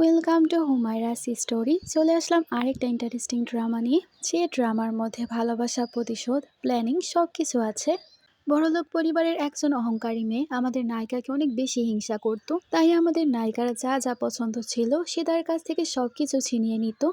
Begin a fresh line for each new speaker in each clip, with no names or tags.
Welcome to হুমায়রাস story. চলে আসলাম আরেকটা interesting drama নিয়ে, যে ড্রামার মধ্যে ভালোবাসা, প্রতিশোধ, প্ল্যানিং সব কিছু আছে। বড়লোক পরিবারের একজন অহংকারী মেয়ে আমাদের নায়িকাকে অনেক বেশি হিংসা করত, তাই আমাদের নায়িকার যা যা পছন্দ ছিল সে তার কাছ থেকে সবকিছু ছিনিয়ে নিত।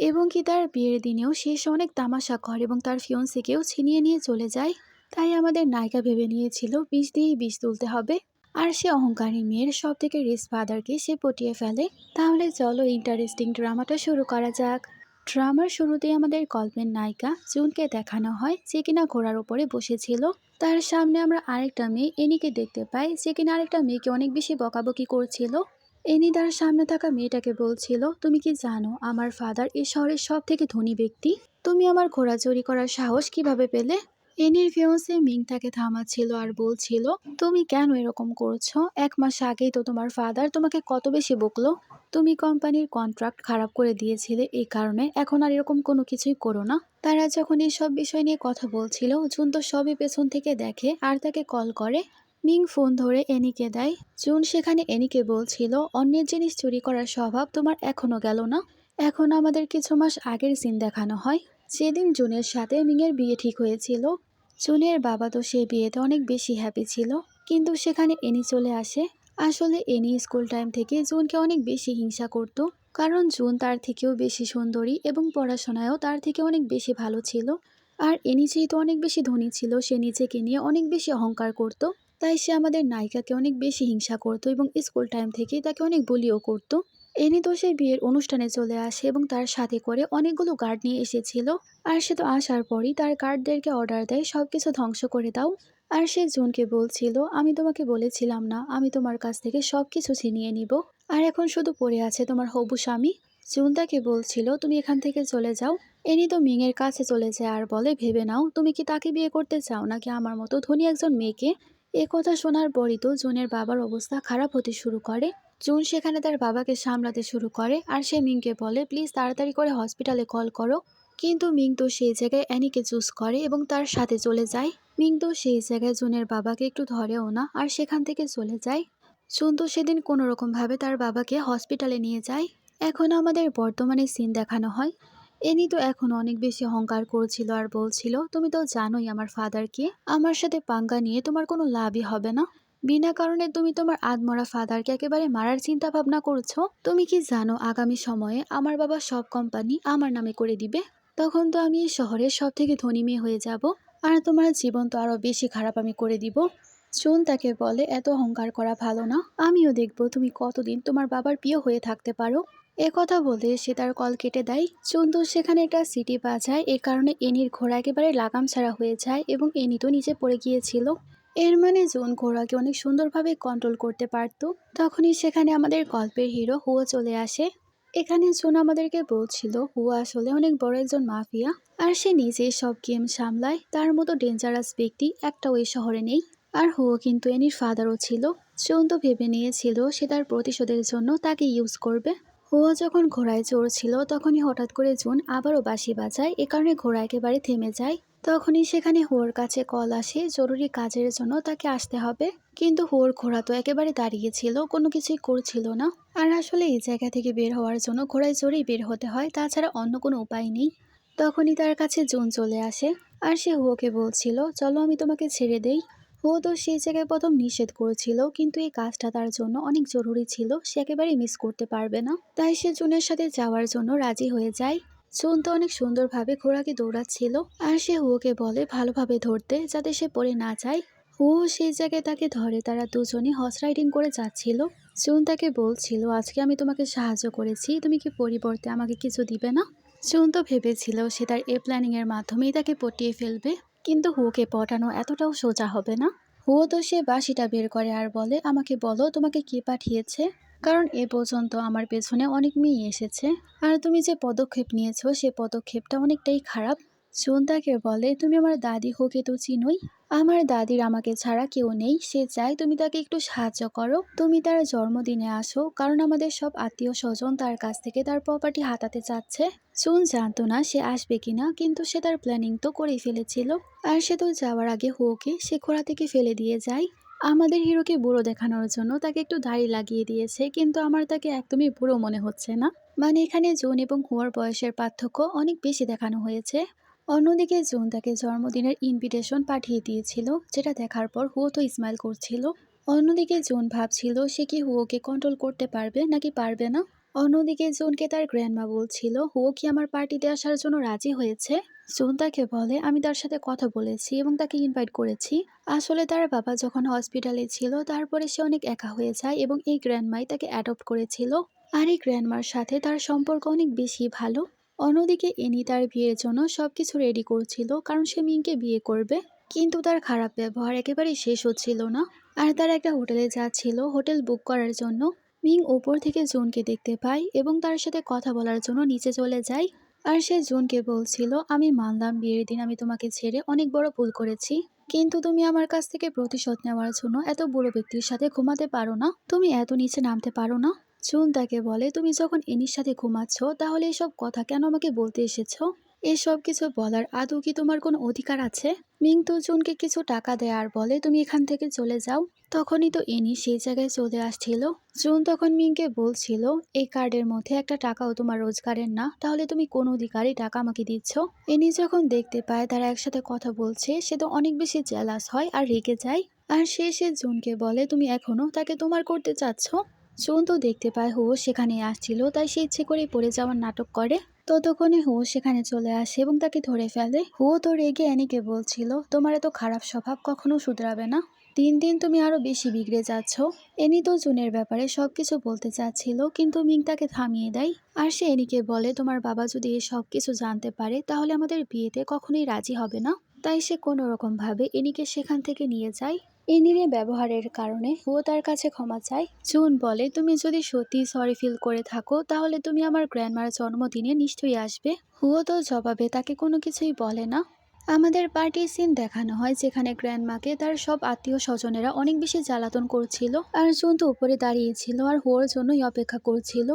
এবং কি তার বিয়ের দিনেও সে অনেক তামাশা করে এবং তার ফিয়ন্সিকেও ছিনিয়ে নিয়ে চলে যায়। তাই আমাদের নায়িকা ভেবে নিয়েছিল বিষ দিয়েই বিষ তুলতে হবে। আর সে অহংকারী মেয়ের সব থেকে রিচ ফাদারকে সে পটিয়ে ফেলে। তাহলে চলো ইন্টারেস্টিং ড্রামাটা শুরু করা যাক। ড্রামার শুরুতেই আমাদের গল্পের নায়িকা জুনকে দেখানো হয়, যে কিনা ঘোড়ার উপরে বসেছিল। তার সামনে আমরা আরেকটা মেয়ে এনিকে দেখতে পাই, যে কিনা আরেকটা মেয়েকে অনেক বেশি বকাবকি করছিল। এনি তার সামনে থাকা মেয়েটাকে বলছিল, তুমি কি জানো আমার ফাদার এই শহরের সব থেকে ধনী ব্যক্তি? তুমি আমার ঘোড়া চুরি করার সাহস কিভাবে পেলে? এনির ফিয়ন্সে মিং তাকে থামাচ্ছিল আর বলছিল, তুমি কেন এরকম করছো? 1 মাস আগেই তো তোমার ফাদার তোমাকে কত বেশি বকলো। তুমি কোম্পানির কন্ট্রাক্ট খারাপ করে দিয়েছিলে, এই কারণে এখন আর এরকম কোনো কিছুই করো না। তারা যখন এই সব বিষয় নিয়ে কথা বলছিল, জুন তো সবই পেছন থেকে দেখে আর তাকে কল করে। মিং ফোন ধরে এনিকে দেয়। জুন সেখানে এনিকে বলছিল, অন্যের জিনিস চুরি করার স্বভাব তোমার এখনো গেল না। এখন আমাদের কিছু মাস আগের সিন দেখানো হয়, যেদিন জুনের সাথে মিংয়ের বিয়ে ঠিক হয়েছিল। জুনের বাবা তো সেই বিয়েতে অনেক বেশি হ্যাপি ছিল, কিন্তু সেখানে এনি চলে আসে। আসলে এনি স্কুল টাইম থেকে জুনকে অনেক বেশি হিংসা করত, কারণ জুন তার থেকেও বেশি সুন্দরী এবং পড়াশোনায়ও তার থেকে অনেক বেশি ভালো ছিল। আর এনি যেহেতু অনেক বেশি ধনী ছিল, সে নিজেকে নিয়ে অনেক বেশি অহংকার করত। তাই সে আমাদের নায়িকাকে অনেক বেশি হিংসা করত এবং স্কুল টাইম থেকেই তাকে অনেক বুলিও করত। এনি তো সেই বিয়ের অনুষ্ঠানে চলে আসে এবং তার সাথে করে অনেকগুলো গার্ড নিয়ে এসেছিল। আর সে তো আসার পরই তার গার্ডদেরকে অর্ডার দেয় সবকিছু ধ্বংস করে দাও। আর সে জুনকে বলছিল, আমি তোমাকে বলেছিলাম না আমি তোমার কাছ থেকে সবকিছু ছিনিয়ে নিব, আর এখন শুধু পড়ে আছে তোমার হবু স্বামী। জুন তাকে বলছিল, তুমি এখান থেকে চলে যাও। এনি তো মিং এর কাছে চলে যায় আর বলে, ভেবে নাও তুমি কি তাকে বিয়ে করতে চাও নাকি আমার মতো ধনী একজন মেয়েকে। এ কথা শোনার পরই তো জুনের বাবার অবস্থা খারাপ হতে শুরু করে। জুন সেখানে তার বাবাকে সামলাতে শুরু করে আর সে মিংকে বলে, প্লিজ তাড়াতাড়ি করে হসপিটালে কল করো। কিন্তু মিং তো সেই জায়গায় অ্যানিকে চুজ করে এবং তার সাথে চলে যায়। মিং তো সেই জায়গায় জুনের বাবাকে একটু ধরেও না আর সেখান থেকে চলে যায়। জুন তো সেদিন কোনো রকম ভাবে তার বাবাকে হসপিটালে নিয়ে যায়। এখন আমাদের বর্তমানে সিন দেখানো হয়। এনি তো এখন অনেক বেশি অহংকার করছিল আর বলছিল, তুমি তো জানোই আমার ফাদারকে, আমার সাথে পাঙ্গা নিয়ে তোমার কোনো লাভই হবে না। বিনা কারণে তুমি তোমার আদমরা ফাদারকে একেবারে মারার চিন্তা ভাবনা করছো। তুমি কি জানো আগামী সময়ে আমার বাবা সব কোম্পানি আমার নামে করে দিবে। তখন তো আমি এই শহরের সব থেকে ধনী মেয়ে হয়ে যাব, আর তোমার জীবন তো আরো বেশি খারাপ আমি করে দিব। জুন তাকে বলে, এত অহংকার করা ভালো না, আমিও দেখবো তুমি কতদিন তোমার বাবার প্রিয় হয়ে থাকতে পারো। এ কথা বলে সে তার কল কেটে দেয়। জুন তো সেখানে একটা সিটি বাজায়, এ কারণে এনির ঘোড়া একেবারে লাগাম ছাড়া হয়ে যায় এবং এনি তো নিচে পড়ে গিয়েছিল। এর মানে জুন ঘোড়াকে অনেক সুন্দরভাবে কন্ট্রোল করতে পারত। তখনই সেখানে আমাদের গল্পের হিরো হুয়ো চলে আসে। এখানে জুন আমাদেরকে বলছিল, হুয়ো আসলে অনেক বড় একজন মাফিয়া, আর সে নিজেই সব গেম সামলায়। তার মতো ডেঞ্জারাস ব্যক্তি একটাও এই শহরে নেই। আর হুয়ো কিন্তু এনির ফাদারও ছিল। জুন তো ভেবে নিয়েছিল সে তার প্রতিশোধের জন্য তাকে ইউজ করবে। হুয়ো যখন ঘোড়ায় চড়ছিল তখনই হঠাৎ করে জুন আবারও বাঁশি বাজায়, এ কারণে ঘোড়া একেবারে থেমে যায়। তখনই সেখানে হুয়োর কাছে কল আসে, জরুরি কাজের জন্য তাকে আসতে হবে। কিন্তু হুয়োর ঘোড়া তো একেবারে দাঁড়িয়েছিল, কোনো কিছুই করছিল না। আর আসলে এই জায়গা থেকে বের হওয়ার জন্য ঘোড়ায় চড়েই বের হতে হয়, তাছাড়া অন্য কোনো উপায় নেই। তখনই তার কাছে জুন চলে আসে আর সে হুয়োকে বলছিল, চলো আমি তোমাকে ছেড়ে দেই। হুয়ো তো সেই জায়গায় প্রথম নিষেধ করেছিল, কিন্তু এই কাজটা তার জন্য অনেক জরুরি ছিল, সে একেবারেই মিস করতে পারবে না। তাই সে জুনের সাথে যাওয়ার জন্য রাজি হয়ে যায়। জুন তো অনেক সুন্দরভাবে ঘোড়াকে দৌড়াচ্ছিল আর সে হুয়োকে বলে ভালোভাবে ধরতে, যাতে সে পড়ে না যায়। হুয়ো সেই জায়গায় তাকে ধরে, তারা দুজনই হর্স রাইডিং করে যাচ্ছিল। জুন তাকে বলছিল, আজকে আমি তোমাকে সাহায্য করেছি, তুমি কি পরিবর্তে আমাকে কিছু দিবে না? জুন তো ভেবেছিল সে তার প্ল্যানিং এর মাধ্যমেই তাকে পটিয়ে ফেলবে, কিন্তু হুয়োকে পটানো এতটাও সোজা হবে না। হুয়ো তো সে বাঁশিটা বের করে আর বলে, আমাকে বলো তোমাকে কে পাঠিয়েছে, কারণ এ পর্যন্ত আমার পেছনে অনেক মেয়ে এসেছে, আর তুমি যে পদক্ষেপ নিয়েছো সে পদক্ষেপটা অনেকটাই খারাপ। জুন তাকে বলে, তুমি আমার দাদি হোকে তো চিনোই, আমার দাদির আমাকে ছাড়া কেউ নেই, সে চায় তুমি তাকে একটু সাহায্য করো, তুমি তার জন্মদিনে আসো, কারণ আমাদের সব আত্মীয় স্বজন তার কাছ থেকে তার প্রপার্টি হাতাতে চাচ্ছে। জুন জানতো না সে আসবে কিনা, কিন্তু সে তার প্ল্যানিং তো করেই ফেলেছিল। আর সে তো যাওয়ার আগে হুয়োকে সে ঘোড়া থেকে ফেলে দিয়ে যায়। আমাদের হিরোকে বুড়ো দেখানোর জন্য তাকে একটু দাড়ি লাগিয়ে দিয়েছে, কিন্তু আমার তাকে একদমই বুড়ো মনে হচ্ছে না। মানে এখানে জুন এবং হুয়ার বয়সের পার্থক্য অনেক বেশি দেখানো হয়েছে। অন্যদিকে জুন তাকে জন্মদিনের ইনভিটেশন পাঠিয়ে দিয়েছিল, যেটা দেখার পর হুয়ো তো স্মাইল করছিল। অন্যদিকে জুন ভাবছিল সে কি হুয়োকে কন্ট্রোল করতে পারবে নাকি পারবে না। অন্যদিকে জুনকে তার গ্র্যান্ডমা বলছিল হুয়ো কি আমার পার্টিতে আসার জন্য রাজি হয়েছে। জুন তাকে বলে আমি তার সাথে কথা বলেছি এবং তাকে ইনভাইট করেছি। আসলে তার বাবা যখন হসপিটালে ছিল তারপরে সে অনেক একা হয়ে যায় এবং এই গ্র্যান্ডমাই তাকে অ্যাডপ্ট করেছিল। আর এই গ্র্যান্ডমার সাথে তার সম্পর্ক অনেক বেশি ভালো। অন্যদিকে এনি তার বিয়ের জন্য সবকিছু রেডি করছিল, কারণ সে মিংকে বিয়ে করবে। কিন্তু তার খারাপ ব্যবহার একেবারেই শেষ হচ্ছিল না। আর তার একটা হোটেলে যাচ্ছিল হোটেল বুক করার জন্য। মিং উপর থেকে জুনকে দেখতে পায় এবং তার সাথে কথা বলার জন্য নিচে চলে যায়। আর সে জুনকে বলছিল আমি মানলাম বিয়ের দিন আমি তোমাকে ছেড়ে অনেক বড় ভুল করেছি, কিন্তু তুমি আমার কাছ থেকে প্রতিশোধ নেওয়ার জন্য এত বুড়ো ব্যক্তির সাথে ঘুমাতে পারো না, তুমি এত নিচে নামতে পারো না। জুন তাকে বলে তুমি যখন এনির সাথে ঘুমাচ্ছ তাহলে এসব কথা কেন আমাকে বলতে এসেছো? এসব কিছু বলার আদৌ কি তোমার কোনো অধিকার আছে? মিং তো জুনকে কিছু টাকা দেয় আর বলে তুমি এখান থেকে চলে যাও। তখনই তো এনি সেই জায়গায় চলে আসছিল। জুন তখন মিংকে বলছিল এই কার্ডের মধ্যে একটা টাকাও তোমার রোজগারের না, তাহলে তুমি কোন অধিকারে টাকা আমাকে দিচ্ছ? এনি যখন দেখতে পায় তারা একসাথে কথা বলছে সে তো অনেক বেশি জেলাস হয় আর রেগে যায়। আর সে জুনকে বলে তুমি এখনো তাকে তোমার করতে চাচ্ছ? জুন তো দেখতে পায় হুয়ো সেখানে আসছিল, তাই সে ইচ্ছে করে পড়ে যাওয়ার নাটক করে। ততক্ষণে হুয়ো সেখানে চলে আসে এবং তাকে ধরে ফেলে। হুয়ো তো রেগে অ্যানিকে বলছিল তোমার এত খারাপ স্বভাব কখনো শুধরাবে না, দিন দিন তুমি আরো বেশি বিগড়ে যাচ্ছ। এনি তো জুনের ব্যাপারে সবকিছু বলতে চাচ্ছিল, কিন্তু মিং তাকে থামিয়ে দেয়। আর সে এনিকে বলে তোমার বাবা যদি এই সব কিছু জানতে পারে তাহলে আমাদের বিয়েতে কখনোই রাজি হবে না। তাই সে কোনো রকম ভাবে এনিকে সেখান থেকে নিয়ে যায়। এনির এ ব্যবহারের কারণে হুয়ো তার কাছে ক্ষমা চায়। জুন বলে তুমি যদি সত্যি সরি ফিল করে থাকো তাহলে তুমি আমার গ্র্যান্ডমার জন্মদিনে নিশ্চয়ই আসবে। হুয়ো তো জবাবে তাকে কোনো কিছুই বলে না। আমাদের পার্টি সিন দেখানো হয় যেখানে গ্র্যান্ডমাকে তার সব আত্মীয় স্বজনেরা অনেক বেশি জ্বালাতন করছিল, আর জুন তো উপরে দাঁড়িয়েছিল আর হুয়োর জন্যই অপেক্ষা করছিল।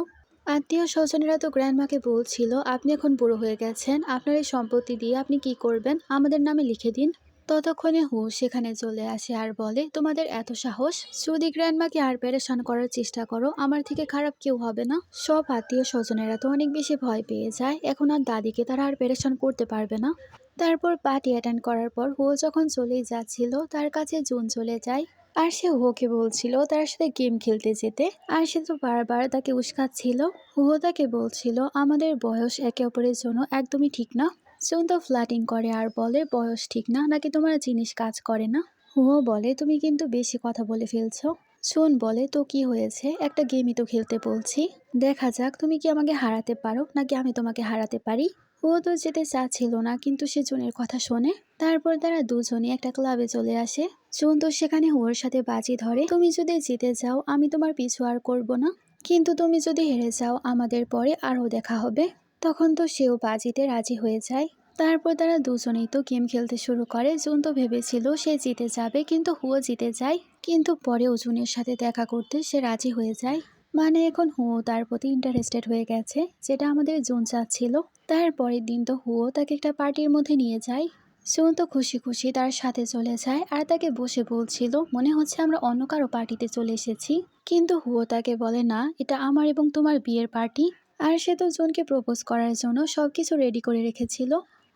আত্মীয় স্বজনেরা তো গ্র্যান্ডমাকে বলছিল আপনি এখন বুড়ো হয়ে গেছেন, আপনার এই সম্পত্তি দিয়ে আপনি কি করবেন, আমাদের নামে লিখে দিন। ততক্ষণে সেখানে চলে আসে আর বলে তোমাদের এত সাহস, যদি গ্র্যান্ডমাকে আর পেরেশান করার চেষ্টা করো আমার থেকে খারাপ কেউ হবে না। সব আত্মীয় স্বজনেরা তো অনেক বেশি ভয় পেয়ে যায়, এখন আর দাদিকে তারা আর পেরেশান করতে পারবে না। তারপর পার্টি অ্যাটেন্ড করার পর যখন চলেই যাচ্ছিল তার কাছে জুন চলে যায়। আর সে হুয়োকে বলছিল তার সাথে গেম খেলতে যেতে, আর সে তো বারবার তাকে উস্কাচ্ছিল। হুয়ো তাকে বলছিল আমাদের বয়স একে অপরের জন্য একদমই ঠিক না। জুন তো ফ্ল্যাটিং করে আর বলে বয়স ঠিক না নাকি তোমার জিনিস কাজ করে না। হুয়ো বলে তুমি কিন্তু বেশি কথা বলে ফেলছো। জুন বলে তো কি হয়েছে, একটা গেমই তো খেলতে বলছি, দেখা যাক তুমি কি আমাকে হারাতে পারো নাকি আমি তোমাকে হারাতে পারি। ও তো যেতে চাচ্ছিল না, কিন্তু সে জুনের কথা শোনে। তারপর তারা দুজনই একটা ক্লাবে চলে আসে। জুন তো সেখানে ওর সাথে বাজি ধরে তুমি যদি জিতে যাও আমি তোমার পিছু আর করব না, কিন্তু তুমি যদি হেরে যাও আমাদের পরে আরও দেখা হবে। তখন তো সেও বাজিতে রাজি হয়ে যায়। তারপর তারা দুজনেই তো গেম খেলতে শুরু করে। জুন তো ভেবেছিল সে জিতে যাবে, কিন্তু হুয়ো জিতে যায়। কিন্তু পরেও জুনের সাথে দেখা করতে সে রাজি হয়ে যায়। মানে এখন হুয়ো তার প্রতি ইন্টারেস্টেড হয়ে গেছে, যেটা আমাদের জুন চাচ্ছিল। তার পরের দিন তো হুয়ো তাকে একটা পার্টির মধ্যে নিয়ে যায়। জুন তো খুশি খুশি তার সাথে চলে যায় আর তাকে বসে বলছিল মনে হচ্ছে আমরা অন্য কারো পার্টিতে চলে এসেছি। কিন্তু হুয়ো তাকে বলে না, এটা আমার এবং তোমার বিয়ের পার্টি। আর সে তো জুনকে প্রপোজ করার জন্য সবকিছু রেডি করে রেখেছিল।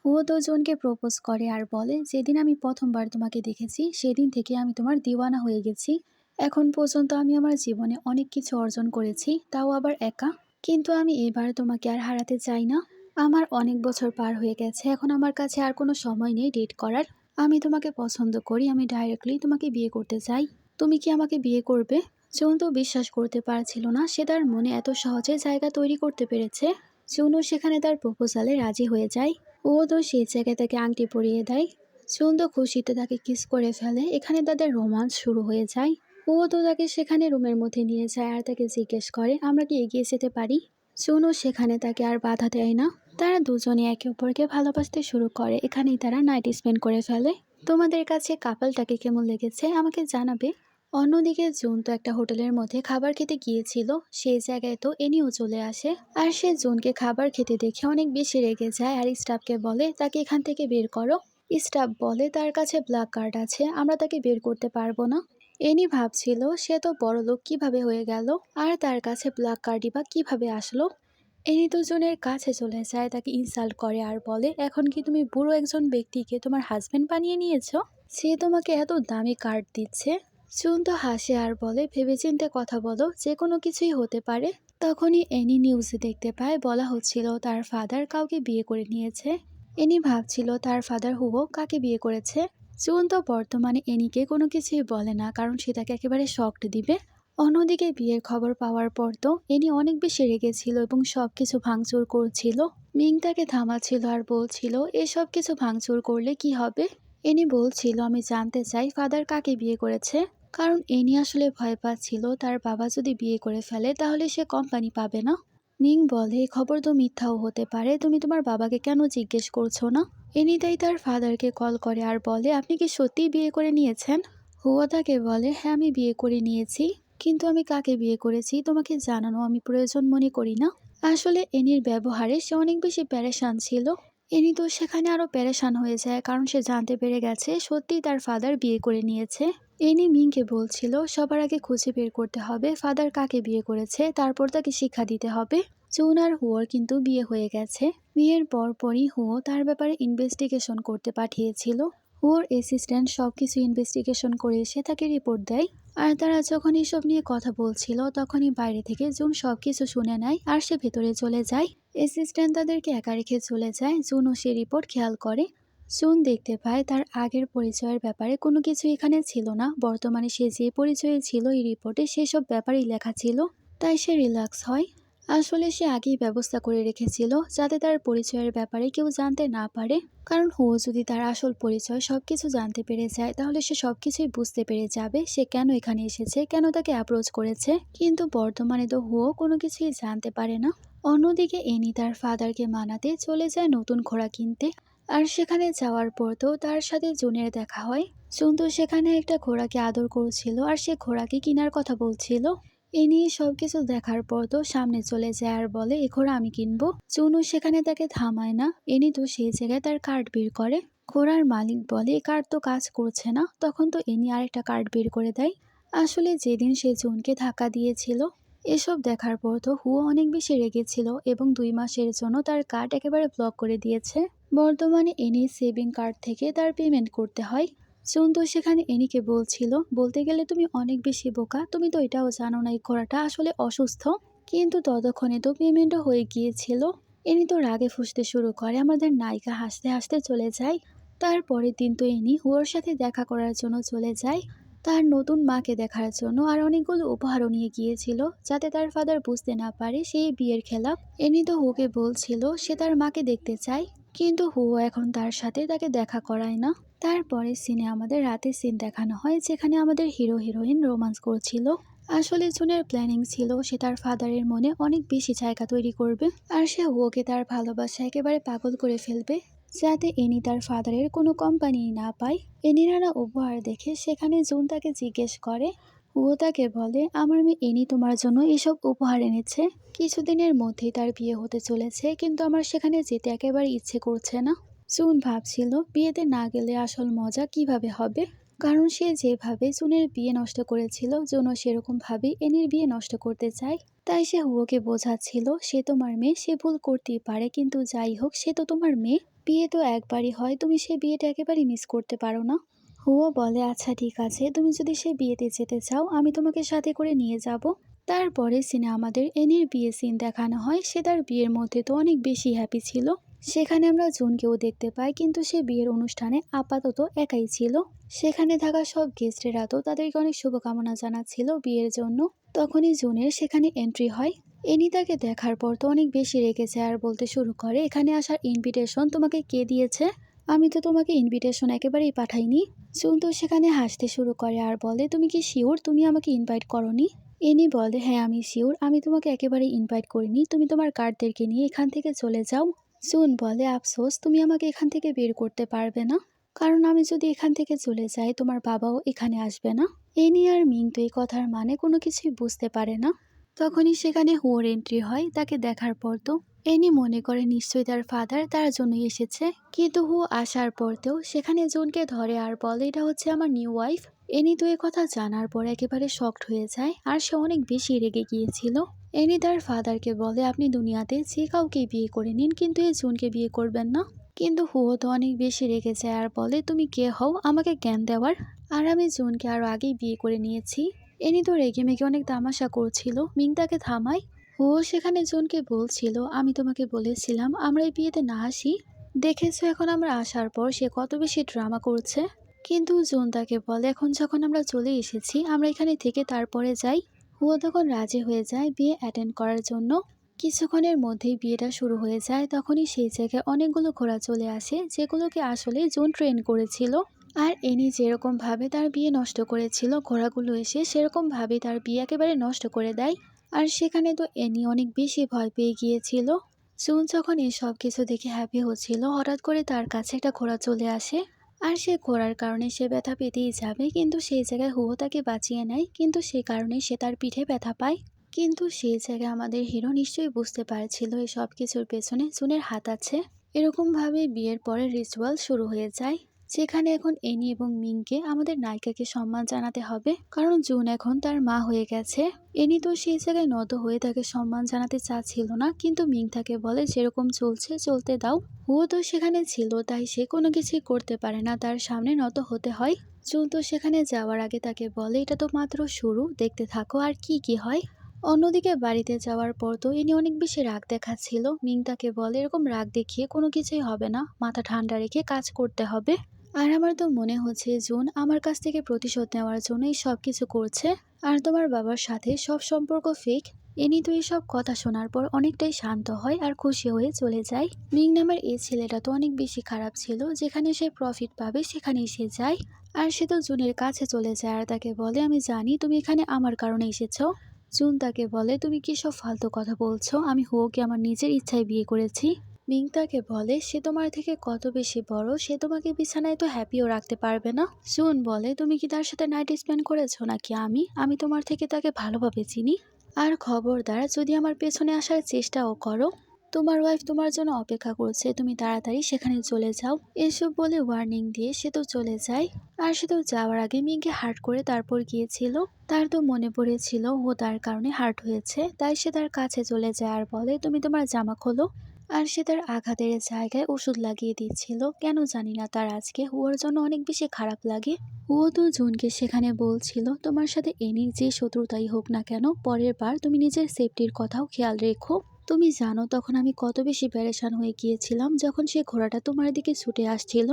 হুয়ো তো জুনকে প্রপোজ করে আর বলে যেদিন আমি প্রথমবার তোমাকে দেখেছি সেদিন থেকে আমি তোমার দিওয়ানা হয়ে গেছি। এখন পর্যন্ত আমি আমার জীবনে অনেক কিছু অর্জন করেছি, তাও আবার একা। কিন্তু আমি এবার তোমাকে আর হারাতে চাই না। আমার অনেক বছর পার হয়ে গেছে, এখন আমার কাছে আর কোনো সময় নেই ডেট করার। আমি তোমাকে পছন্দ করি, আমি ডাইরেক্টলি তোমাকে বিয়ে করতে চাই। তুমি কি আমাকে বিয়ে করবে? জুন তো বিশ্বাস করতে পারছিল না সে তার মনে এত সহজে জায়গা তৈরি করতে পেরেছে। জুনও সেখানে তার প্রপোজালে রাজি হয়ে যায়। ও তো সেই জায়গায় তাকে আংটি পরিয়ে দেয়। জুন তো খুশিতে তাকে কিস করে ফেলে, এখানে তাদের রোমান্স শুরু হয়ে যায়। ও তো তাকে সেখানে রুমের মধ্যে নিয়ে যায় আর তাকে জিজ্ঞেস করে আমরা কি এগিয়ে যেতে পারি। জুনও সেখানে তাকে আর বাধা দেয় না। তারা দুজনে একে অপরকে ভালোবাসতে শুরু করে, এখানেই তারা নাইট স্পেন্ড করে ফেলে। তোমাদের কাছে কাপলটাকে কেমন লেগেছে আমাকে জানাবে। অন্যদিকে জুন তো একটা হোটেলের মধ্যে খাবার খেতে গিয়েছিল, সেই জায়গায় তো এনিও চলে আসে। আর সে জুনকে খাবার খেতে দেখে অনেক বেশি রেগে যায় আর স্টাফকে বলে তাকে এখান থেকে বের করো। স্টাফ বলে তার কাছে ব্ল্যাক কার্ড আছে, আমরা তাকে বের করতে পারবো না। এনি ভাবছিল সে তো বড়লোক কিভাবে হয়ে গেল, আর তার কাছে ব্ল্যাক কার্ডই বা কিভাবে আসলো। এনি দুজনের কাছে চলে যায়, তাকে ইনসাল্ট করে আর বলে, এখন কি তুমি বুড়ো একজন ব্যক্তিকে তোমার হাজবেন্ড বানিয়ে নিয়েছো? সে তোমাকে এত দামি কার্ড দিচ্ছে। চুন তো হাসে আর বলে, ভেবেচিন্তে কথা বলো, যে কোনো কিছুই হতে পারে। তখনই এনি নিউজে দেখতে পায় বলা হচ্ছিল তার ফাদার কাউকে বিয়ে করে নিয়েছে। এনি ভাবছিল তার ফাদার হুবো কাকে বিয়ে করেছে। চুন তো বর্তমানে এনিকে কোনো কিছুই বলে না, কারণ সে তাকে একেবারে শকড দিবে। অন্যদিকে বিয়ের খবর পাওয়ার পর তো এনি অনেক বেশি রেগেছিল এবং সবকিছু ভাঙচুর করছিল। মিং তাকে থামাচ্ছিল আর বলছিল, এসব কিছু ভাঙচুর করলে কি হবে? এনি বলছিল, আমি জানতে চাই ফাদার কাকে বিয়ে করেছে। কারণ এনি আসলে ভয় পাচ্ছিল তার বাবা যদি বিয়ে করে ফেলে তাহলে সে কোম্পানি পাবে না। মিং বলে, এই খবর তো মিথ্যাও হতে পারে, তুমি তোমার বাবাকে কেন জিজ্ঞেস করছো না? এনি তাই তার ফাদারকে কল করে আর বলে, আপনি কি সত্যিই বিয়ে করে নিয়েছেন? হুয়া তাকে বলে, হ্যাঁ আমি বিয়ে করে নিয়েছি, কিন্তু আমি কাকে বিয়ে করেছি তোমাকে জানানো আমি প্রয়োজন মনে করি না। আসলে এনির ব্যবহারে সে অনেক বেশি প্যারেশান ছিল। এনি তো সেখানে আরো প্যারেশান হয়ে যায়, কারণ সে জানতে পেরে গেছে সত্যিই তার ফাদার বিয়ে করে নিয়েছে। এনি মিংকে বলছিল সবার আগে খুঁজে বের করতে হবে ফাদার কাকে বিয়ে করেছে, তারপর তাকে শিক্ষা দিতে হবে। চুন আর হুয়োর কিন্তু বিয়ে হয়ে গেছে। বিয়ের পরপরই হুয়ো তার ব্যাপারে ইনভেস্টিগেশন করতে পাঠিয়েছিল। হুয়োর অ্যাসিস্ট্যান্ট সবকিছু ইনভেস্টিগেশন করে এসে তাকে রিপোর্ট দেয়। আর তারা যখন এসব নিয়ে কথা বলছিল তখনই বাইরে থেকে জুন সবকিছু শুনে নেয় আর সে ভেতরে চলে যায়। অ্যাসিস্ট্যান্ট তাদেরকে একা রেখে চলে যায়। জুনও সে রিপোর্ট খেয়াল করে। জুন দেখতে পায় তার আগের পরিচয়ের ব্যাপারে কোনো কিছু এখানে ছিল না, বর্তমানে সে যে পরিচয়ে ছিল এই রিপোর্টে সেসব ব্যাপারেই লেখা ছিল। তাই সে রিল্যাক্স হয়। আসলে সে আগেই ব্যবস্থা করে রেখেছিল যাতে তার পরিচয়ের ব্যাপারে কেউ জানতে না পারে। কারণ হুয়ো যদি তার আসল পরিচয় সবকিছু জানতে পেরে যায় তাহলে সে সবকিছুই বুঝতে পেরে যাবে সে কেন এখানে এসেছে, কেন তাকে অ্যাপ্রোচ করেছে। কিন্তু বর্তমানে তো হুয়ো কোনো কিছুই জানতে পারে না। অন্যদিকে এনি তার ফাদারকে মানাতে চলে যায় নতুন ঘোড়া কিনতে। আর সেখানে যাওয়ার পর তো তার সাথে জুনের দেখা হয়। জুন তো সেখানে একটা ঘোড়াকে আদর করছিল আর সে ঘোড়াকে কেনার কথা বলছিল। এ নিয়ে সবকিছু দেখার পর তো সামনে চলে যায় আর বলে, এ ঘোড়া আমি কিনবো। চুনু সেখানে তাকে থামায় না। এনি তো সেই জায়গায় তার কার্ড বের করে। ঘোড়ার মালিক বলে, এই কার্ড তো কাজ করছে না। তখন তো এনি আরেকটা কার্ড বের করে দেয়। আসলে যেদিন সে জুনকে ধাক্কা দিয়েছিল, এসব দেখার পর তো হুয়ো অনেক বেশি রেগেছিল এবং 2 মাসের জন্য তার কার্ড একেবারে ব্লক করে দিয়েছে। বর্তমানে এনি সেভিং কার্ড থেকে তার পেমেন্ট করতে হয়। জুন তো সেখানে এনিকে বলছিল, বলতে গেলে তুমি অনেক বেশি বোকা, তুমি তো এটাও জানো না এই ঘোড়াটা আসলে অসুস্থ। কিন্তু ততক্ষণে তো পেমেন্টও হয়ে গিয়েছিল। এনি তো রাগে ফুঁসতে শুরু করে। আমাদের নায়িকা হাসতে হাসতে চলে যায়। তারপরের দিন তো এনি হুয়োর সাথে দেখা করার জন্য চলে যায়, তার নতুন মাকে দেখার জন্য। আর অনেকগুলো উপহারও নিয়ে গিয়েছিল যাতে তার ফাদার বুঝতে না পারে সেই বিয়ের খেলাপ। এনি তো হুকে বলছিল সে তার মাকে দেখতে চায়, কিন্তু হুয়ো এখন তার সাথে তাকে দেখা করায় না। তারপরে সিনে আমাদের রাতের সিন দেখানো হয় যেখানে আমাদের হিরো হিরোইন রোমান্স করছিল। আসলে জুনের প্ল্যানিং ছিল সে তার ফাদারের মনে অনেক বেশি জায়গা তৈরি করবে আর সে হুয়োকে তার ভালোবাসা একেবারে পাগল করে ফেলবে, যাতে এনি তার ফাদারের কোনো কোম্পানি না পায়। এনির আনা উপহার দেখে সেখানে জুন তাকে জিজ্ঞেস করে। হুয়ো তাকে বলে, আমার মেয়ে এনি তোমার জন্য এসব উপহার এনেছে। কিছুদিনের মধ্যেই তার বিয়ে হতে চলেছে, কিন্তু আমার সেখানে যেতে একেবারে ইচ্ছে করছে না। জুন ভাবছিল বিয়েতে না গেলে আসল মজা কিভাবে হবে, কারণ সে যেভাবে জুনের বিয়ে নষ্ট করেছিল জুনও সেরকম ভাবে এনির বিয়ে নষ্ট করতে চায়। তাই সে হুয়োকে বোঝাচ্ছিল, সে তোমার মেয়ে, সে ভুল করতেই পারে, কিন্তু যাই হোক সে তো তোমার মেয়ে। বিয়ে তো একবারই হয়, তুমি সে বিয়েটা একেবারেই মিস করতে পারো না। হুয়ো বলে, আচ্ছা ঠিক আছে, তুমি যদি সে বিয়েতে যেতে চাও আমি তোমাকে সাথে করে নিয়ে যাব। তারপরে সিনে আমাদের এনির বিয়ে সিন দেখানো হয়। সে তার বিয়ের মধ্যে তো অনেক বেশি হ্যাপি ছিল। সেখানে আমরা জুনকেও দেখতে পাই, কিন্তু সে বিয়ের অনুষ্ঠানে আপাতত একাই ছিল। সেখানে থাকা সব গেস্টেরা তো তাদেরকে অনেক শুভকামনা জানাচ্ছিল বিয়ের জন্য। তখনই জুনের সেখানে এন্ট্রি হয়। এনি তাকে দেখার পর তো অনেক বেশি রেগে যায় আর বলতে শুরু করে, এখানে আসার ইনভিটেশন তোমাকে কে দিয়েছে? আমি তো তোমাকে ইনভিটেশন একেবারেই পাঠাইনি। জুন তো সেখানে হাসতে শুরু করে আর বলে, তুমি কি শিওর তুমি আমাকে ইনভাইট করনি? এনি বলে, হ্যাঁ আমি শিওর, আমি তোমাকে একেবারেই ইনভাইট করিনি, তুমি তোমার গার্ডদেরকে নিয়ে এখান থেকে চলে যাও। জুন বলে, আফসোস, তুমি আমাকে এখান থেকে বের করতে পারবে না, কারণ আমি যদি এখান থেকে চলে যাই তোমার বাবাও এখানে আসবে না। এনি আর মিং তো এই কথার মানে কোনো কিছুই বুঝতে পারে না। তখনই সেখানে হুয়োর এন্ট্রি হয়। তাকে দেখার পর তো এনি মনে করে নিশ্চয়ই তার ফাদার তার জন্যই এসেছে, কিন্তু হুয়ো আসার পরতেও সেখানে জুনকে ধরে আর বলে, এটা হচ্ছে আমার নিউ ওয়াইফ। এনি তো এ কথা জানার পর একেবারে শকড হয়ে যায় আর সে অনেক বেশি রেগে গিয়েছিল। এনি তার ফাদারকে বলে, আপনি দুনিয়াতে যে কাউকে বিয়ে করে নিন, কিন্তু এই জুনকে বিয়ে করবেন না। কিন্তু হুয়ো তো অনেক বেশি রেগে যায় আর বলে, তুমি কে হও আমাকে জ্ঞান দেওয়ার? আর আমি জুনকে আরো আগেই বিয়ে করে নিয়েছি। এনি তো রেগে মেগে অনেক তামাশা করছিল। মিং তাকে থামায়। হুয়ো সেখানে জুনকে বলছিল, আমি তোমাকে বলেছিলাম আমরা এই বিয়েতে না আসি। দেখেছো এখন আমরা আসার পর সে কত বেশি ড্রামা করছে। কিন্তু জুন তাকে বলে, এখন যখন আমরা চলে এসেছি আমরা এখানে থেকে তারপরে যাই। হুয়ো তখন রাজি হয়ে যায় বিয়ে অ্যাটেন্ড করার জন্য। কিছুক্ষণের মধ্যেই বিয়েটা শুরু হয়ে যায়। তখনই সেই জায়গায় অনেকগুলো ঘোড়া চলে আসে, যেগুলোকে আসলে জুন ট্রেন করেছিল। আর এনি যেরকম ভাবে তার বিয়ে নষ্ট করেছিল, ঘোড়াগুলো এসে সেরকম ভাবে তার বিয়ে একেবারে নষ্ট করে দেয়। আর সেখানে তো এনি অনেক বেশি ভয় পেয়ে গিয়েছিল। জুন যখন এই সব কিছু দেখে হ্যাপি হচ্ছিল, হঠাৎ করে তার কাছে একটা ঘোড়া চলে আসে। আর সে ঘোড়ার কারণে সে ব্যথা পেতেই যাবে, কিন্তু সেই জায়গায় হুয়ো তাকে বাঁচিয়ে নেয়, কিন্তু সে কারণে সে তার পিঠে ব্যথা পায়। কিন্তু সেই জায়গায় আমাদের হিরো নিশ্চয়ই বুঝতে পারছিল এই সব কিছুর পেছনে জুনের হাত আছে। এরকম ভাবে বিয়ের পরে রিচুয়াল শুরু হয়ে যায়, যেখানে এখন এনি এবং মিংকে আমাদের নায়িকাকে সম্মান জানাতে হবে, কারণ জুন এখন তার মা হয়ে গেছে। এনি তো সেই জায়গায় নত হয়ে তাকে সম্মান জানাতে চাচ্ছিল না, কিন্তু মিং তাকে বলে, যেরকম চলছে চলতে দাও। হুয়ো তো সেখানে ছিল, তাই সে কোনো কিছুই করতে পারে না, তার সামনে নত হতে হয়। জুন তো সেখানে যাওয়ার আগে তাকে বলে, এটা তো মাত্র শুরু, দেখতে থাকো আর কি কি হয়। অন্যদিকে বাড়িতে যাওয়ার পর তো ইনি অনেক বেশি রাগ দেখাচ্ছিল। মিং তাকে বলে, এরকম রাগ দেখিয়ে কোনো কিছুই হবে না, মাথা ঠান্ডা রেখে কাজ করতে হবে। আর আমার তো মনে হচ্ছে জুন আমার কাছ থেকে প্রতিশোধ নেওয়ার জন্যই সব কিছু করছে। আর তোমার বাবার সাথে সব সম্পর্ক ফেক। এনি তো এইসব কথা শোনার পর অনেকটাই শান্ত হয় আর খুশি হয়ে চলে যায়। মিং নামের এই ছেলেটা তো অনেক বেশি খারাপ ছিল, যেখানে সে প্রফিট পাবে সেখানেই সে যায়। আর সে তো জুনের কাছে চলে যায় আর তাকে বলে, আমি জানি তুমি এখানে আমার কারণে এসেছো। জুন তাকে বলে, তুমি কি সব ফালতু কথা বলছো? আমি হুয়োকে আমার নিজের ইচ্ছায় বিয়ে করেছি। মিং তাকে বলে, সে তোমার থেকে কত বেশি বড়, সে তোমাকে বিছানায় তো হ্যাপিও রাখতে পারবে না। জুন বলে, তুমি কি তার সাথে নাইট স্পেন্ড করেছো নাকি? আমি তোমার থেকে তাকে ভালোভাবে চিনি। আর খবরদার যদি আমার পেছনে আসার চেষ্টাও করো, তোমার ওয়াইফ তোমার জন্য অপেক্ষা করছে, তুমি তাড়াতাড়ি সেখানে চলে যাও। এসব বলে ওয়ার্নিং দিয়ে সে তো চলে যায়। আর সে তো যাওয়ার আগে মিংকে হার্ট করে তারপর গিয়েছিল। তার তো মনে পড়েছিল ও তার কারণে হার্ট হয়েছে, তাই সে তার কাছে চলে যায় আর বলে, তুমি তোমার জামা খোলো। আর সে তার আঘাতের জায়গায় ওষুধ লাগিয়ে দিচ্ছিল। কেন জানি না তার আজকে হুয়োর জন্য অনেক বেশি খারাপ লাগে। হুয়ো তো জুনকে সেখানে বলছিল, তোমার সাথে এনির যে শত্রুতাই হোক না কেন, পরের বার তুমি নিজের সেফটির কথাও খেয়াল রেখো। তুমি জানো তখন আমি কত বেশি প্যারেশান হয়ে গিয়েছিলাম যখন সে ঘোড়াটা তোমার দিকে ছুটে আসছিল।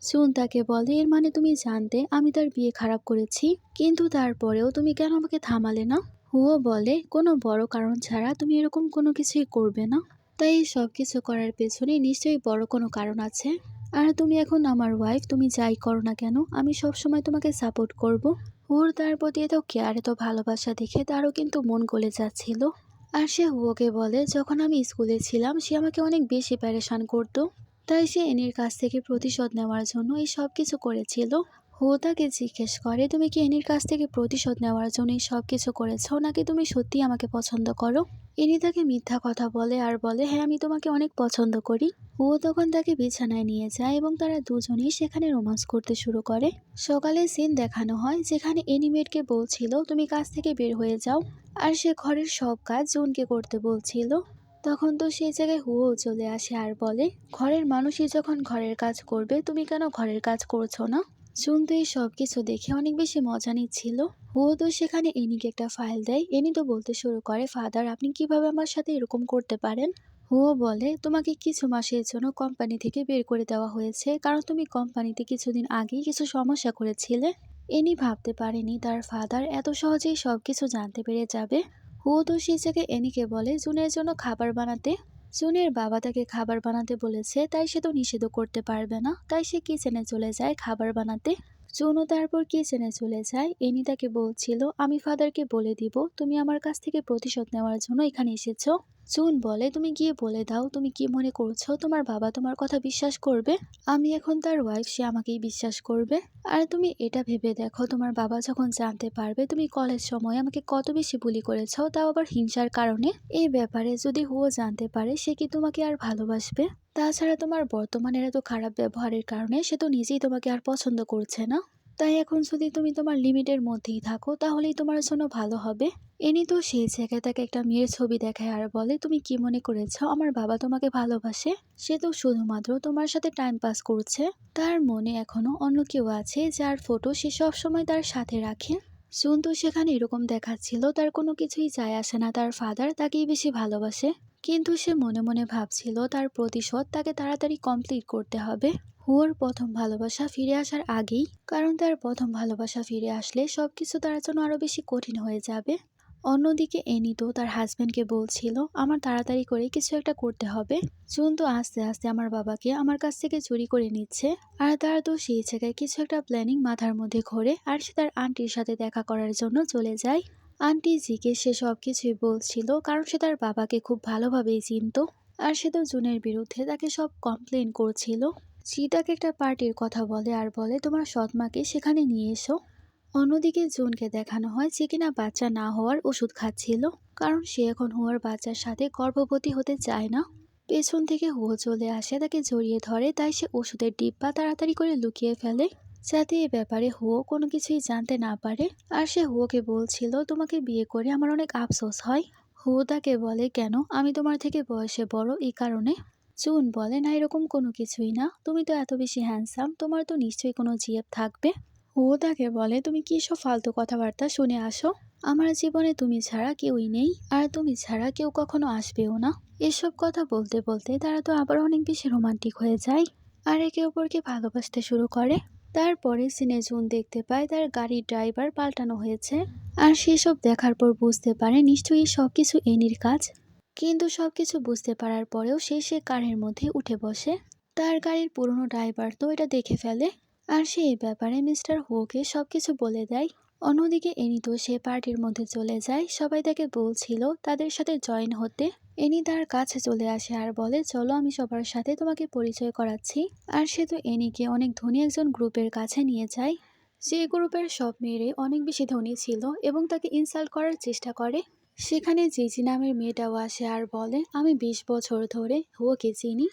জুন তাকে বলে, এর মানে তুমি জানতে আমি তার বিয়ে খারাপ করেছি, কিন্তু তারপরেও তুমি কেন আমাকে থামালে না? হুয়ো বলে, কোনো বড় কারণ ছাড়া তুমি এরকম কোনো কিছুই করবে না, তাই এই সব কিছু করার পেছনে নিশ্চয়ই বড় কোনো কারণ আছে। আর তুমি এখন আমার ওয়াইফ, তুমি যাই করো না কেন আমি সব সময় তোমাকে সাপোর্ট করব। হুয়োর তার প্রতি এত কেয়ার এত ভালোবাসা দেখে তারও কিন্তু মন গলে যাচ্ছিল। আর সে হুয়োকে বলে, যখন আমি স্কুলে ছিলাম সে আমাকে অনেক বেশি প্যারেশান করতো, তাই সে এনির কাছ থেকে প্রতিশোধ নেওয়ার জন্য এই সব কিছু করেছিল। হুয়ো তাকে জিজ্ঞেস করে, তুমি কি এনির কাছ থেকে প্রতিশোধ নেওয়ার জন্য এই সব কিছু করেছো, নাকি তুমি সত্যি আমাকে পছন্দ করো? এনি তাকে মিথ্যা কথা বলে আর বলে, হ্যাঁ আমি তোমাকে অনেক পছন্দ করি। হুয়ো তখন তাকে বিছানায় নিয়ে যায় এবং তারা দুজনেই সেখানে রোমান্স করতে শুরু করে। সকালে সিন দেখানো হয় যেখানে এনিমেটকে বলছিল, তুমি কাজ থেকে বের হয়ে যাও, আর সে ঘরের সব কাজ জুনকে করতে বলছিল। তখন তো সেই জায়গায় হুয়ো চলে আসে আর বলে, ঘরের মানুষই যখন ঘরের কাজ করবে তুমি কেন ঘরের কাজ করছো না? জুন তো এই সব কিছু দেখে অনেক বেশি মজা নিচ্ছিল। হুয়ো তো সেখানে এনিকে একটা ফাইল দেয়। এনি তো বলতে শুরু করে, ফাদার আপনি কিভাবে আমার সাথে এরকম করতে পারেন? হুয়ো বলে, তোমাকে কিছু মাসের জন্য কোম্পানি থেকে বের করে দেওয়া হয়েছে, কারণ তুমি কোম্পানিতে কিছুদিন আগেই কিছু সমস্যা করেছিলে। এনি ভাবতে পারেনি তার ফাদার এত সহজেই সবকিছু জানতে পেরে যাবে। হুয়ো তো সেই জায়গায় এনিকে বলে জুনের জন্য খাবার বানাতে। জুনের বাবা তাকে খাবার বানাতে বলেছে, তাই সে তো নিষেধ করতে পারবে না, তাই সে কিচেনে চলে যায় খাবার বানাতে। জুনও তারপর কিচেনে চলে যায়। এনি তাকে বলছিল, আমি ফাদারকে বলে দিব তুমি আমার কাছ থেকে প্রতিশোধ নেওয়ার জন্য এখানে এসেছো। জুন বলে, তুমি গিয়ে বলে দাও তুমি কি মনে করছো তোমার বাবা তোমার কথা বিশ্বাস করবে? আমি এখন তার ওয়াইফ, সে আমাকেই বিশ্বাস করবে। আর তুমি এটা ভেবে দেখো, তোমার বাবা যখন জানতে পারবে তুমি কলেজ সময় আমাকে কত বেশি বুলি করেছো, তাও আবার হিংসার কারণে, এই ব্যাপারে যদি হুয়ো জানতে পারে সে কি তোমাকে আর ভালোবাসবে? তাছাড়া তোমার বর্তমানের এত খারাপ ব্যবহারের কারণে সে তো নিজেই তোমাকে আর পছন্দ করছে না। তাই এখন যদি তুমি তোমার লিমিটের মধ্যেই থাকো তাহলেই তোমার জন্য ভালো হবে। এনি তো সেই জায়গায় তাকে একটা মেয়ের ছবি দেখায় আর বলে, তুমি কি মনে করেছো আমার বাবা তোমাকে ভালোবাসে? সে তো শুধুমাত্র তোমার সাথে টাইম পাস করছে। তার মনে এখনো অন্য কেউ আছে যার ফটো সে সব সময় তার সাথে রাখে। জুন তো সেখানে এরকম দেখাচ্ছিল তার কোনো কিছুই যায় আসে না, তার ফাদার তাকেই বেশি ভালোবাসে। কিন্তু সে মনে মনে ভাবছিল তার প্রতিশোধ তাকে তাড়াতাড়ি কমপ্লিট করতে হবে। হুয়োর প্রথম ভালোবাসা ফিরে আসার আগেই, কারণ তার প্রথম ভালোবাসা ফিরে আসলে সবকিছু তার জন্য আরো বেশি কঠিন হয়ে যাবে। অন্যদিকে এনি তো তার হাজবেন্ডকে বলছিল, আমার তাড়াতাড়ি করে কিছু একটা করতে হবে। জুন তো আস্তে আস্তে আমার বাবাকে আমার কাছ থেকে চুরি করে নিচ্ছে। আর তার তো সেই জায়গায় কিছু একটা প্ল্যানিং মাথার মধ্যে ঘোরে আর সে তার আন্টির সাথে দেখা করার জন্য চলে যায়। আন্টি জিকে সে সবকিছুই বলছিল, কারণ সে তার বাবাকে খুব ভালোভাবেই চিনত। আর সে তো জুনের বিরুদ্ধে তাকে সব কমপ্লেন করছিল। জি তাকে একটা পার্টির কথা বলে আর বলে, তোমার সৎমাকে সেখানে নিয়ে এসো। অন্যদিকে জুনকে দেখানো হয় যে কিনা বাচ্চা না হওয়ার ওষুধ খাচ্ছিল, কারণ সে এখন হুয়ার বাচ্চার সাথে গর্ভবতী হতে চায় না। পেছন থেকে হুয়ো চলে আসে, তাকে জড়িয়ে ধরে, তাই সে ওষুধের ডিব্বা তাড়াতাড়ি করে লুকিয়ে ফেলে, যাতে এ ব্যাপারে হুয়ো কোনো কিছুই জানতে না পারে। আর সে হুয়োকে বলছিল, তোমাকে বিয়ে করে আমার অনেক আফসোস হয়। হুয়ো তাকে বলে, কেন? আমি তোমার থেকে বয়সে বড়, এই কারণে। জুন বলে, না এরকম কোনো কিছুই না, তুমি তো এত বেশি হ্যান্ডসাম, তোমার তো নিশ্চয়ই কোনো জিএফ থাকবে। ও তাকে বলে, তুমি কি সব ফালতু কথাবার্তা শুনে আসো? আমার জীবনে তুমি ছাড়া কেউই নেই, আর তুমি ছাড়া কেউ কখনো আসবেও না। এসব কথা বলতে বলতে তারা তো আবার অনেক বেশি রোমান্টিক হয়ে যায় আর একে অপরকে ভালোবাসতে শুরু করে। তারপরে সিনে জুন দেখতে পায় তার গাড়ির ড্রাইভার পাল্টানো হয়েছে। আর সেসব দেখার পর বুঝতে পারে নিশ্চয়ই সবকিছু এনির কাজ। কিন্তু সবকিছু বুঝতে পারার পরেও সে কারের মধ্যে উঠে বসে। তার গাড়ির পুরনো ড্রাইভার তো এটা দেখে ফেলে। আর সে এই ব্যাপারে মিস্টার হুকে সবকিছু বলে দেয়। অন্যদিকে এনি তো সে পার্টির মধ্যে চলে যায়, সবাই তাকে বলছিল তাদের সাথে জয়েন হতে। এনি তার কাছে চলে আসে আর বলে, চলো আমি সবার সাথে তোমাকে পরিচয় করাচ্ছি। আর সে তো এনিকে অনেক ধনী একজন গ্রুপের কাছে নিয়ে যায়, যে গ্রুপের সব মেয়েরে অনেক বেশি ধনী ছিল এবং তাকে ইনসাল্ট করার চেষ্টা করে। সেখানে জিজি নামের মেয়েটাও আসে আর বলে, আমি 20 বছর ধরে হুয়োকে চিনি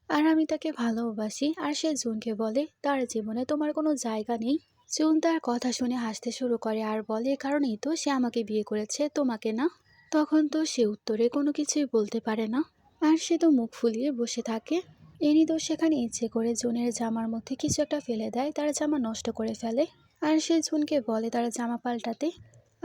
আর আমি তাকে ভালোবাসি। আর সে জুনকে বলে, তার জীবনে তোমার কোনো জায়গা নেই। জুন তার কথা শুনে হাসতে শুরু করে আর বলে, কারণেই তো সে আমাকে বিয়ে করেছে, তোমাকে না। তখন তো সে উত্তরে কোনো কিছুই বলতে পারে না, আর সে তো মুখ ফুলিয়ে বসে থাকে। এনি তো সেখানে ইচ্ছে করে জুনের জামার মধ্যে কিছু একটা ফেলে দেয়, তার জামা নষ্ট করে ফেলে। আর সে জুনকে বলে তার জামা পাল্টাতে।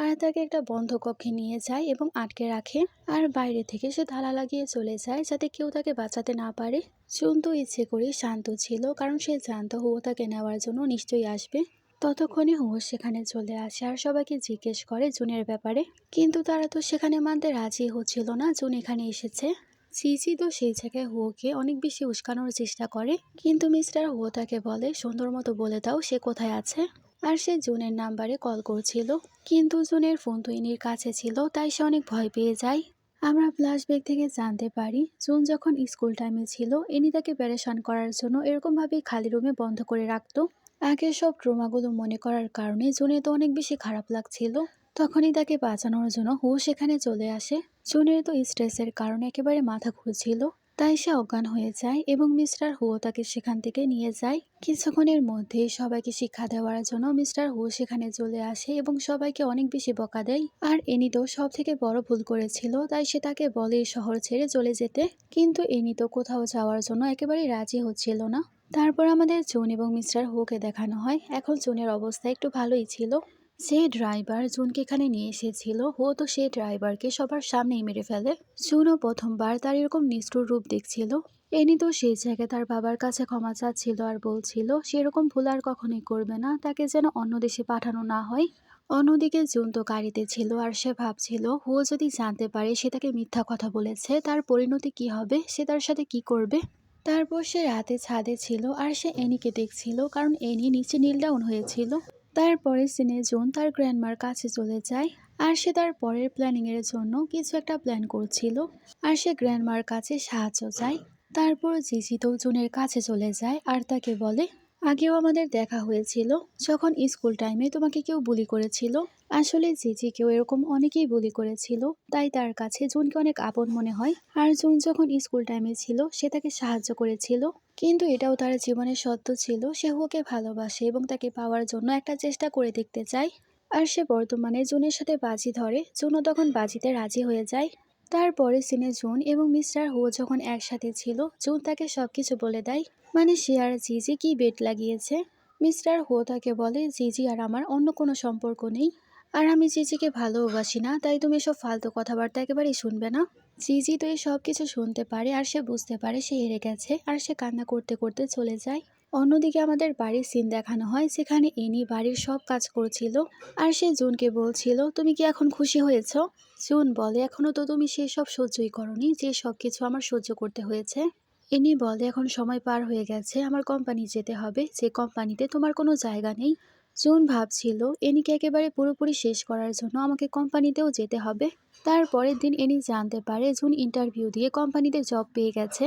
আর তাকে একটা বন্ধ কক্ষে নিয়ে যায় এবং আটকে রাখে। আর বাইরে থেকে সে তালা লাগিয়ে চলে যায় যাতে কেউ তাকে বাঁচাতে না পারে। জুন তো ইচ্ছে করে শান্ত ছিল, কারণ সে জানতো হুয়ো তাকে নেওয়ার জন্য নিশ্চয়ই আসবে। ততক্ষণে হুয়ো সেখানে চলে আসে আর সবাইকে জিজ্ঞেস করে জুনের ব্যাপারে। কিন্তু তারা তো সেখানে মানতে রাজি হচ্ছিল না জুন এখানে এসেছে। জিজি তো সেই জায়গায় হুয়োকে অনেক বেশি উস্কানোর চেষ্টা করে, কিন্তু মিস্টার হুয়ো তাকে বলে, সুন্দর মতো বলে দাও সে কোথায় আছে। আর সে জুনের নাম্বারে কল করছিল, কিন্তু জুনের ফোন তো ইনির কাছে ছিল, তাই সে অনেক ভয় পেয়ে যায়। আমরা ফ্ল্যাশব্যাক থেকে জানতে পারি, জুন যখন স্কুল টাইমে ছিল ইনি তাকে প্যারেশান করার জন্য এরকমভাবেই খালি রুমে বন্ধ করে রাখতো। আগের সব ট্রমাগুলো মনে করার কারণে জুনের তো অনেক বেশি খারাপ লাগছিল। তখনই তাকে বাঁচানোর জন্য হুয়ো সেখানে চলে আসে। জুনের তো স্ট্রেসের কারণে একেবারে মাথা ঘুরছিল, তাই সে অজ্ঞান হয়ে যায় এবং মিস্টার হুয়ো তাকে সেখান থেকে নিয়ে যায়। কিছুক্ষণের মধ্যেই সবাইকে শিক্ষা দেওয়ার জন্য মিস্টার হুয়ো সেখানে চলে আসে এবং সবাইকে অনেক বেশি বকা দেয়। আর এনি তো সব থেকে বড় ভুল করেছিল, তাই সে তাকে বলে এই শহর ছেড়ে চলে যেতে। কিন্তু এনি তো কোথাও যাওয়ার জন্য একেবারেই রাজি হচ্ছিল না। তারপর আমাদের জুন এবং মিস্টার হুকে দেখানো হয়। এখন জুনের অবস্থা একটু ভালোই ছিল। যে ড্রাইভার জুনকে এখানে নিয়ে এসেছিল হুয়ো তো সেই ড্রাইভারকে সবার সামনেই মেরে ফেলে। জুনও প্রথমবার তার এরকম নিষ্ঠুর রূপ দেখছিল। এনি তো সেই জায়গায় তার বাবার কাছে ক্ষমা চাচ্ছিল আর বলছিল সেরকম ভুল আর কখনোই করবে না, তাকে যেন অন্য দেশে পাঠানো না হয়। অন্যদিকে জুন তো গাড়িতে ছিল আর সে ভাবছিল হুয়ো যদি জানতে পারে সে তাকে মিথ্যা কথা বলেছে তার পরিণতি কি হবে, সে তার সাথে কি করবে। তারপর সে রাতে ছাদে ছিল আর সে এনিকে দেখছিল, কারণ এনি নিচে নীল ডাউন হয়েছিল। তারপরে সিনে জুন তার গ্র্যান্ডমার কাছে চলে যায় আর সে তার পরের প্ল্যানিং এর জন্য কিছু একটা প্ল্যান করছিল। আর সে গ্র্যান্ডমার কাছে সাহায্য চায়। তারপর জিজি তো জুনের কাছে চলে যায় আর তাকে বলে, আগেও আমাদের দেখা হয়েছিল যখন স্কুল টাইমে তোমাকে কেউ বুলি করেছিল। আসলে জিজিকেও এরকম অনেকেই বুলি করেছিল, তাই তার কাছে জুনকে অনেক আপন মনে হয়। আর জুন যখন স্কুল টাইমে ছিল সে তাকে সাহায্য করেছিল। কিন্তু এটাও তার জীবনের সত্য ছিল, সে হুকে ভালোবাসে এবং তাকে পাওয়ার জন্য একটা চেষ্টা করে দেখতে চায়। আর সে বর্তমানে জুনের সাথে বাজি ধরে, জুনও তখন বাজিতে রাজি হয়ে যায়। তারপরে সিনে জুন এবং মিস্টার হু যখন একসাথে ছিল, জুন তাকে সবকিছু বলে দেয়, মানে সে আর জিজি কি বেট লাগিয়েছে। মিস্টার হু তাকে বলে, জিজি আর আমার অন্য কোনো সম্পর্ক নেই, আর আমি জিজিকে ভালোবাসি না, তাই তুমি এসব ফালতু কথাবার্তা একেবারেই শুনবে না। জিজি তো এই সব কিছু শুনতে পারে আর সে বুঝতে পারে সে হেরে গেছে, আর সে কান্না করতে করতে চলে যায়। অন্যদিকে আমাদের বাড়ির সিন দেখানো হয়, যেখানে এনি বাড়ির সব কাজ করছিল, আর সে জুনকে বলছিল, তুমি কি এখন খুশি হয়েছো? জুন বলে, এখনো তো তুমি সেই সব সহ্যই করনি যে সব কিছু আমার সহ্য করতে হয়েছে। ইনি বলে, এখন সময় পার হয়ে গেছে, আমার কোম্পানি যেতে হবে, যে কোম্পানিতে তোমার কোনো জায়গা নেই। জুন ভাবছিল এনিকে একেবারে পুরোপুরি শেষ করার জন্য আমাকে কোম্পানিতেও যেতে হবে। তারপরের দিন এনি জানতে পারে জুন ইন্টারভিউ দিয়ে কোম্পানিতে জব পেয়ে গেছে।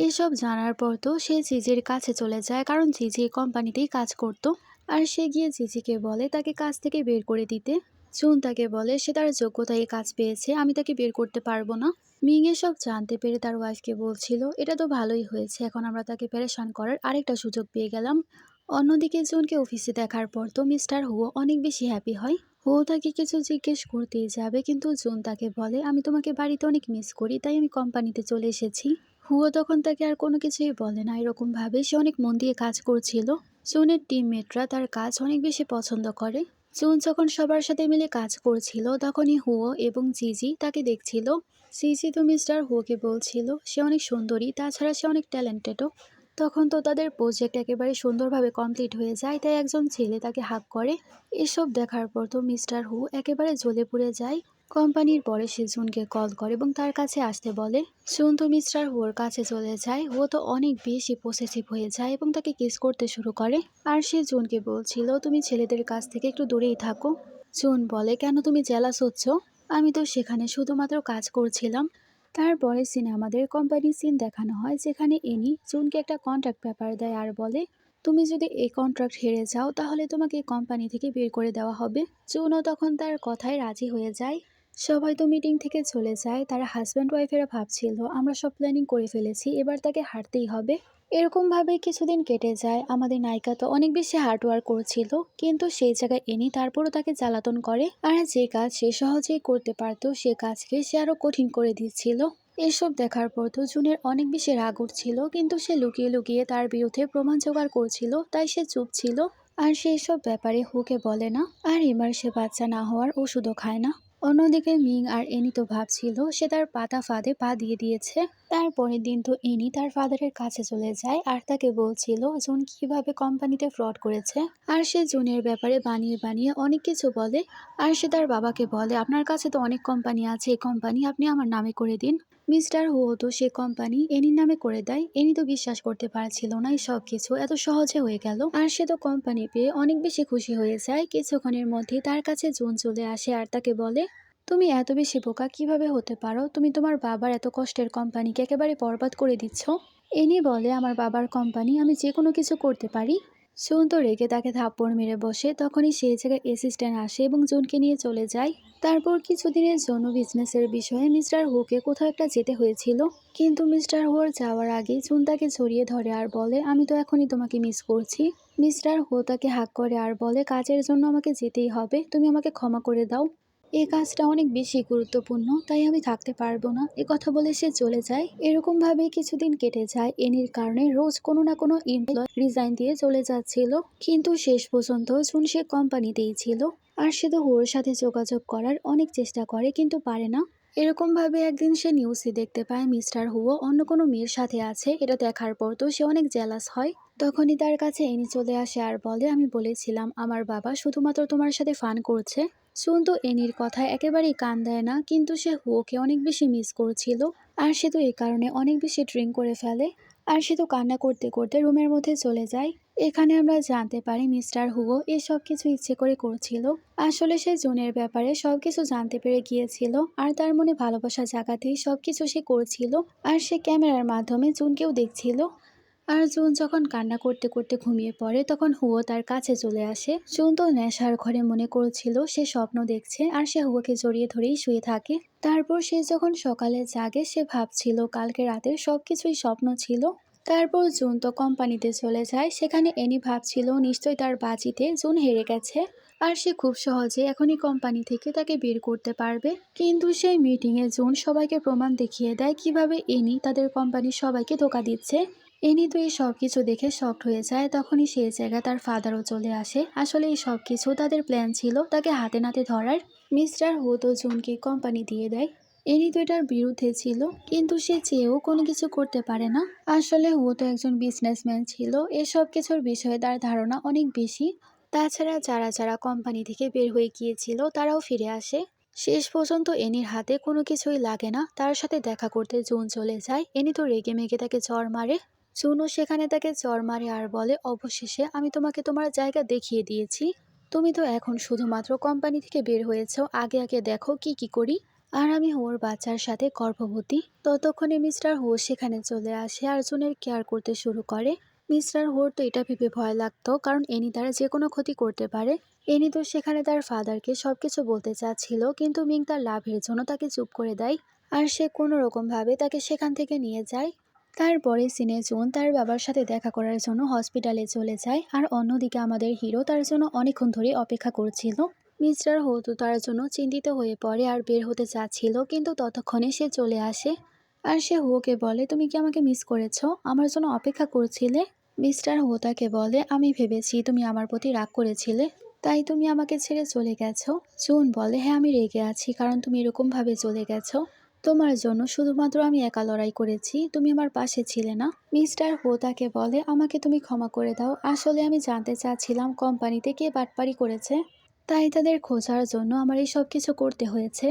এসব জানার পর তো সে জিজির কাছে চলে যায়, কারণ জিজি এই কোম্পানিতেই কাজ করত। আর সে গিয়ে জিজিকে বলে তাকে কাজ থেকে বের করে দিতে। জুন তাকে বলে সে তার যোগ্যতায় কাজ পেয়েছে, আমি তাকে বের করতে পারবো না। মিং এসব জানতে পেরে তার ওয়াইফকে বলছিল, এটা তো ভালোই হয়েছে, এখন আমরা তাকে পেরেশান করার আরেকটা সুযোগ পেয়ে গেলাম। অন্যদিকে জুনকে অফিসে দেখার পর তো মিস্টার হুও অনেক বেশি হ্যাপি হয়। হুও তাকে কিছু জিজ্ঞেস করতেই যাবে, কিন্তু জুন তাকে বলে, আমি তোমাকে বাড়িতে অনেক মিস করি, তাই আমি কোম্পানিতে চলে এসেছি। হুও তখন তাকে আর কোনো কিছুই বলে না, এরকম ভাবে সে অনেক মন দিয়ে কাজ করছিল। জুনের টিমমেটরা তার কাজ অনেক বেশি পছন্দ করে। জুন যখন সবার সাথে মিলে কাজ করছিল, তখনই হুও এবং জিজি তাকে দেখছিল। জিজি তো মিস্টার হুওকে বলছিল সে অনেক সুন্দরী, তাছাড়া সে অনেক ট্যালেন্টেডও। তখন তো তাদের প্রজেক্ট একেবারে সুন্দরভাবে কমপ্লিট হয়ে যায়, তাই একজন ছেলে তাকে হাক করে। এসব দেখার পর তো মিস্টার হু একেবারে জ্বলে পুড়ে যায়। কোম্পানির পরে সে জুনকে কল করে এবং তার কাছে আসতে বলে। জুন তো মিস্টার হুর কাছে চলে যায়, ও তো অনেক বেশি পসেসিভ হয়ে যায় এবং তাকে কিস করতে শুরু করে। আর সে জুনকে বলছিল, তুমি ছেলেদের কাছ থেকে একটু দূরেই থাকো। জুন বলে, কেন তুমি জেলাস হচ্ছ? আমি তো সেখানে শুধুমাত্র কাজ করছিলাম। তারপরে সিনে আমাদের কোম্পানির সিন দেখানো হয়, যেখানে এনি জুনকে একটা কন্ট্রাক্ট পেপার দেয় আর বলে, তুমি যদি এই কন্ট্রাক্ট হেরে যাও তাহলে তোমাকে কোম্পানি থেকে বের করে দেওয়া হবে। জুনও তখন তার কথায় রাজি হয়ে যায়। সবাই তো মিটিং থেকে চলে যায়, তারা হাজব্যান্ড ওয়াইফেরা ভাবছিল আমরা সব প্ল্যানিং করে ফেলেছি, এবার তাকে হারতেই হবে। এরকম ভাবে কিছুদিন কেটে যায়, আমাদের নায়িকা তো অনেক বেশি হার্ডওয়ার্ক করছিল, কিন্তু সেই জায়গায় এনি তারপরও তাকে জ্বালাতন করে, আর যে কাজ সে সহজেই করতে পারতো সে কাজকে সে আরো কঠিন করে দিচ্ছিল। এসব দেখার পর তো জুনের অনেক বেশি রাগ উঠছিল, কিন্তু সে লুকিয়ে লুকিয়ে তার বিরুদ্ধে প্রমাণ জোগাড় করছিল, তাই সে চুপ ছিল। আর সে এসব ব্যাপারে হুকে বলে না, আর এবার সে বাচ্চা না হওয়ার ওষুধও খায় না। অন্যদিকে মিং আর এনি তো ভাবছিল সে তার পাতা ফাঁদে পা দিয়ে দিয়েছে। তারপরের দিন তো এনি তার ফাদারের কাছে চলে যায় আর তাকে বলছিল জুন কিভাবে কোম্পানিতে ফ্রড করেছে। আর সে জুনের ব্যাপারে বানিয়ে বানিয়ে অনেক কিছু বলে। আর সে তার বাবাকে বলে, আপনার কাছে তো অনেক কোম্পানি আছে, এই কোম্পানি আপনি আমার নামে করে দিন। মিস্টার হু তো সে কোম্পানি এনির নামে করে দেয়। এনি তো বিশ্বাস করতে পারছিল না এই সব কিছু এত সহজে হয়ে গেল, আর সে তো কোম্পানি পেয়ে অনেক বেশি খুশি হয়ে যায়। কিছুক্ষণের মধ্যে তার কাছে জুন চলে আসে আর তাকে বলে, তুমি এত বেশি বোকা কিভাবে হতে পারো? তুমি তোমার বাবার এত কষ্টের কোম্পানিকে একেবারে বরবাদ করে দিচ্ছ। এনি বলে, আমার বাবার কোম্পানি, আমি যে কোনো কিছু করতে পারি। জুন তো রেগে তাকে থাপ্পড় মেরে বসে। তখনই সেই জায়গায় অ্যাসিস্ট্যান্ট আসে এবং জুনকে নিয়ে চলে যায়। তারপর কিছুদিনের জন্য বিজনেসের বিষয়ে মিস্টার হুকে কোথাও একটা যেতে হয়েছিল, কিন্তু মিস্টার হুর যাওয়ার আগে জুন তাকে জড়িয়ে ধরে আর বলে, আমি তো এখনই তোমাকে মিস করছি। মিস্টার হু তাকে হাক করে আর বলে, কাজের জন্য আমাকে যেতেই হবে, তুমি আমাকে ক্ষমা করে দাও। এই কাজটা অনেক বেশি গুরুত্বপূর্ণ, তাই আমি থাকতে পারবো না। এ কথা বলে সে চলে যায়। এরকম ভাবে কিছুদিন কেটে যায়। এনির কারণে রোজ কোনো না কোনো এমপ্লয় রিজাইন দিয়ে চলে যাচ্ছিল, কিন্তু শেষ পর্যন্ত জুন সে কোম্পানিতেই ছিল। আর সে তো হুর সাথে যোগাযোগ করার অনেক চেষ্টা করে, কিন্তু পারে না। এরকম ভাবে একদিন সে নিউজে দেখতে পায় মিস্টার হুও অন্য কোনো মেয়ের সাথে আছে। এটা দেখার পর তো সে অনেক জেলাস হয়। তখনই তার কাছে এনি চলে আসে আর বলে, আমি বলেছিলাম আমার বাবা শুধুমাত্র তোমার সাথে ফান করছে। সুন তো এনির কথায় একেবারেই কান দেয় না, কিন্তু সে হুওকে অনেক বেশি মিস করছিল। আর সে তো এই কারণে অনেক বেশি ড্রিঙ্ক করে ফেলে। আর সে তো কান্না করতে করতে রুমের মধ্যে চলে যায়। এখানে আমরা জানতে পারি মিস্টার হুও এসব কিছু ইচ্ছে করে করছিল। আসলে সে জুনের ব্যাপারে সবকিছু জানতে পেরে গিয়েছিল, আর তার মনে ভালোবাসা জাগাতেই সবকিছু সে করছিল। আর সে ক্যামেরার মাধ্যমে জুনকেও দেখছিল। আর জুন যখন কান্না করতে করতে ঘুমিয়ে পড়ে, তখন হুও তার কাছে চলে আসে। জুন তো নেশার ঘরে মনে করছিল সে স্বপ্ন দেখছে, আর সে হুওকে জড়িয়ে ধরেই শুয়ে থাকে। তারপর সে যখন সকালে জাগে, সে ভাবছিল কালকে রাতের সবকিছুই স্বপ্ন ছিল। তারপর জুন তো কোম্পানিতে চলে যায়। সেখানে এনি ভাবছিল নিশ্চয়ই তার বাজিতে জুন হেরে গেছে আর সে খুব সহজে এখনই কোম্পানি থেকে তাকে বের করতে পারবে। কিন্তু সেই মিটিংয়ে জুন সবাইকে প্রমাণ দেখিয়ে দেয় কিভাবে এনি তাদের কোম্পানির সবাইকে ধোকা দিচ্ছে। এনি তো এই সব কিছু দেখে শকড হয়ে যায়। তখনই সেই জায়গায় তার ফাদারও চলে আসে। আসলে এই সব কিছু তাদের প্ল্যান ছিল তাকে হাতে নাতে ধরার। মিস্টার হু তো জুনকে কোম্পানি দিয়ে দেয়। এনি তো এটার বিরুদ্ধে ছিল, কিন্তু সে চেয়েও কোনো কিছু করতে পারে না। আসলে ও তো একজন বিজনেসম্যান ছিল, এসব কিছুর বিষয়ে তার ধারণা অনেক বেশি। তাছাড়া যারা যারা কোম্পানি থেকে বের হয়ে গিয়েছিল তারাও ফিরে আসে। শেষ পর্যন্ত এনির হাতে কোনো কিছুই লাগে না। তার সাথে দেখা করতে জুন চলে যায়। এনি তো রেগে মেগে তাকে চড় মারে। জুনও সেখানে তাকে চড় মারে আর বলে, অবশেষে আমি তোমাকে তোমার জায়গা দেখিয়ে দিয়েছি। তুমি তো এখন শুধুমাত্র কোম্পানি থেকে বের হয়েছো, আগে আগে দেখো কি কি করি। আর আমি ওর বাচ্চার সাথে গর্ভবতী। ততক্ষণে মিস্টার হো সেখানে চলে আসে আর জুনের কেয়ার করতে শুরু করে। মিস্টার হোর তো এটা ভেবে ভয় লাগতো, কারণ এনি তারা যে কোনো ক্ষতি করতে পারে। এনি তো সেখানে তার ফাদারকে সবকিছু বলতে চাচ্ছিল, কিন্তু মিং তার লাভের জন্য তাকে চুপ করে দেয় আর সে কোনো রকম ভাবে তাকে সেখান থেকে নিয়ে যায়। তারপরে সিনে জুন তার বাবার সাথে দেখা করার জন্য হসপিটালে চলে যায় আর অন্যদিকে আমাদের হিরো তার জন্য অনেকক্ষণ ধরে অপেক্ষা করছিল। মিস্টার হো তো তার জন্য চিন্তিত হয়ে পড়ে আর বের হতে চাচ্ছিল, কিন্তু ততক্ষণে সে চলে আসে আর সে হোকে বলে, তুমি কি আমাকে মিস করেছো, আমার জন্য অপেক্ষা করছিলে? মিস্টার হো তাকে বলে, আমি ভেবেছি তুমি আমার প্রতি রাগ করেছিলে, তাই তুমি আমাকে ছেড়ে চলে গেছো। জুন বলে, হ্যাঁ আমি রেগে আছি, কারণ তুমি এরকম ভাবে চলে গেছো। তোমার জন্য শুধুমাত্র আমি একা লড়াই করেছি, তুমি আমার পাশে ছিলে না। মিস্টার হো তাকে বলে, আমাকে তুমি ক্ষমা করে দাও, আসলে আমি জানতে চাচ্ছিলাম কোম্পানিতে কে বাটপারি করেছে, তাই তাদের খোঁজার জন্য আমার এই সব কিছু করতে হয়েছে।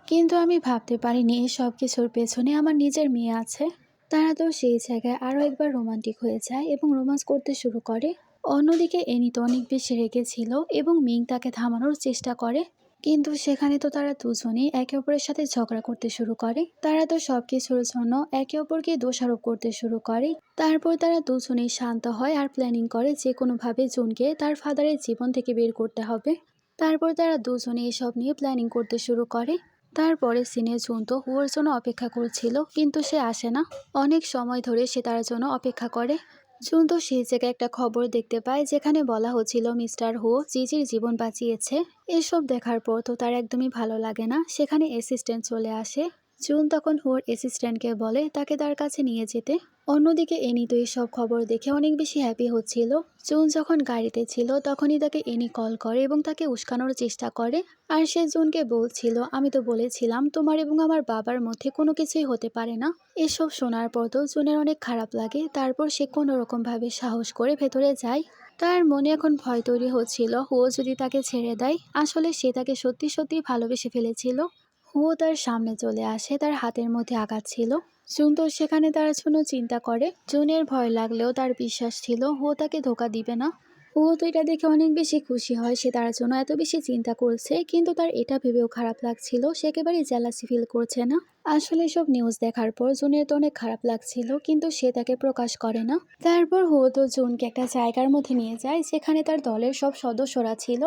কিন্তু আমি ভাবতে পারিনি এই সব কিছুর পেছনে আমার নিজের মেয়ে আছে। তারা তো সেই জায়গায় আরও একবার রোমান্টিক হয়ে যায় এবং রোমান্স করতে শুরু করে। অন্যদিকে এনি তো অনেক বেশি রেগেছিল এবং মিং তাকে থামানোর চেষ্টা করে, কিন্তু সেখানে তো তারা দুজনেই একে অপরের সাথে ঝগড়া করতে শুরু করে। তারা তো সবকিছুর জন্য একে অপরকে দোষারোপ করতে শুরু করে। তারপর তারা দুজনেই শান্ত হয় আর প্ল্যানিং করে যে কোনোভাবে জুনকে তার ফাদারের জীবন থেকে বের করতে হবে। তারপর তারা দুজনে এসব নিয়ে প্ল্যানিং করতে শুরু করে। তারপরে সিনে জুন তো হুয়োর জন্য অপেক্ষা করছিল, কিন্তু সে আসে না। অনেক সময় ধরে সে তার জন্য অপেক্ষা করে। জুন তো সেই জায়গায় একটা খবর দেখতে পায় যেখানে বলা হচ্ছিল মিস্টার হো জিজির জীবন বাঁচিয়েছে। এসব দেখার পর তো তার একদমই ভালো লাগে না। সেখানে অ্যাসিস্ট্যান্ট চলে আসে। জুন তখন হুয়োর অ্যাসিস্ট্যান্টকে বলে তাকে তার কাছে নিয়ে যেতে। অন্যদিকে এনি তো এইসব খবর দেখে অনেক বেশি হ্যাপি হচ্ছিল। জুন যখন গাড়িতে ছিল তখনই তাকে এনি কল করে এবং তাকে উস্কানোর চেষ্টা করে। আর সে জুনকে বলছিল, আমি তো বলেছিলাম তোমার এবং আমার বাবার মধ্যে কোনো কিছুই হতে পারে না। এসব শোনার পর তো জুনের অনেক খারাপ লাগে। তারপর সে কোনো রকম ভাবে সাহস করে ভেতরে যায়। তার মনে এখন ভয় তৈরি হচ্ছিল ও যদি তাকে ছেড়ে দেয়। আসলে সে তাকে সত্যি সত্যি ভালোবেসে ফেলেছিল। ও তার সামনে চলে আসে, তার হাতের মধ্যে আঘাত ছিল। জুন তো সেখানে তার জন্য চিন্তা করে। জুনের ভয় লাগলেও তার বিশ্বাস ছিল ও তাকে ধোকা দিবে না। ও তো এটা দেখে অনেক বেশি খুশি হয় সে তার জন্য এত বেশি চিন্তা করছে, কিন্তু তার এটা ভেবেও খারাপ লাগছিল সে একেবারেই জেলাসি ফিল করছে না। আসলে সব নিউজ দেখার পর জুনের তো অনেক খারাপ লাগছিল, কিন্তু সে তাকে প্রকাশ করে না। তারপর ও তো জুনকে একটা জায়গার মধ্যে নিয়ে যায় যেখানে তার দলের সব সদস্যরা ছিল।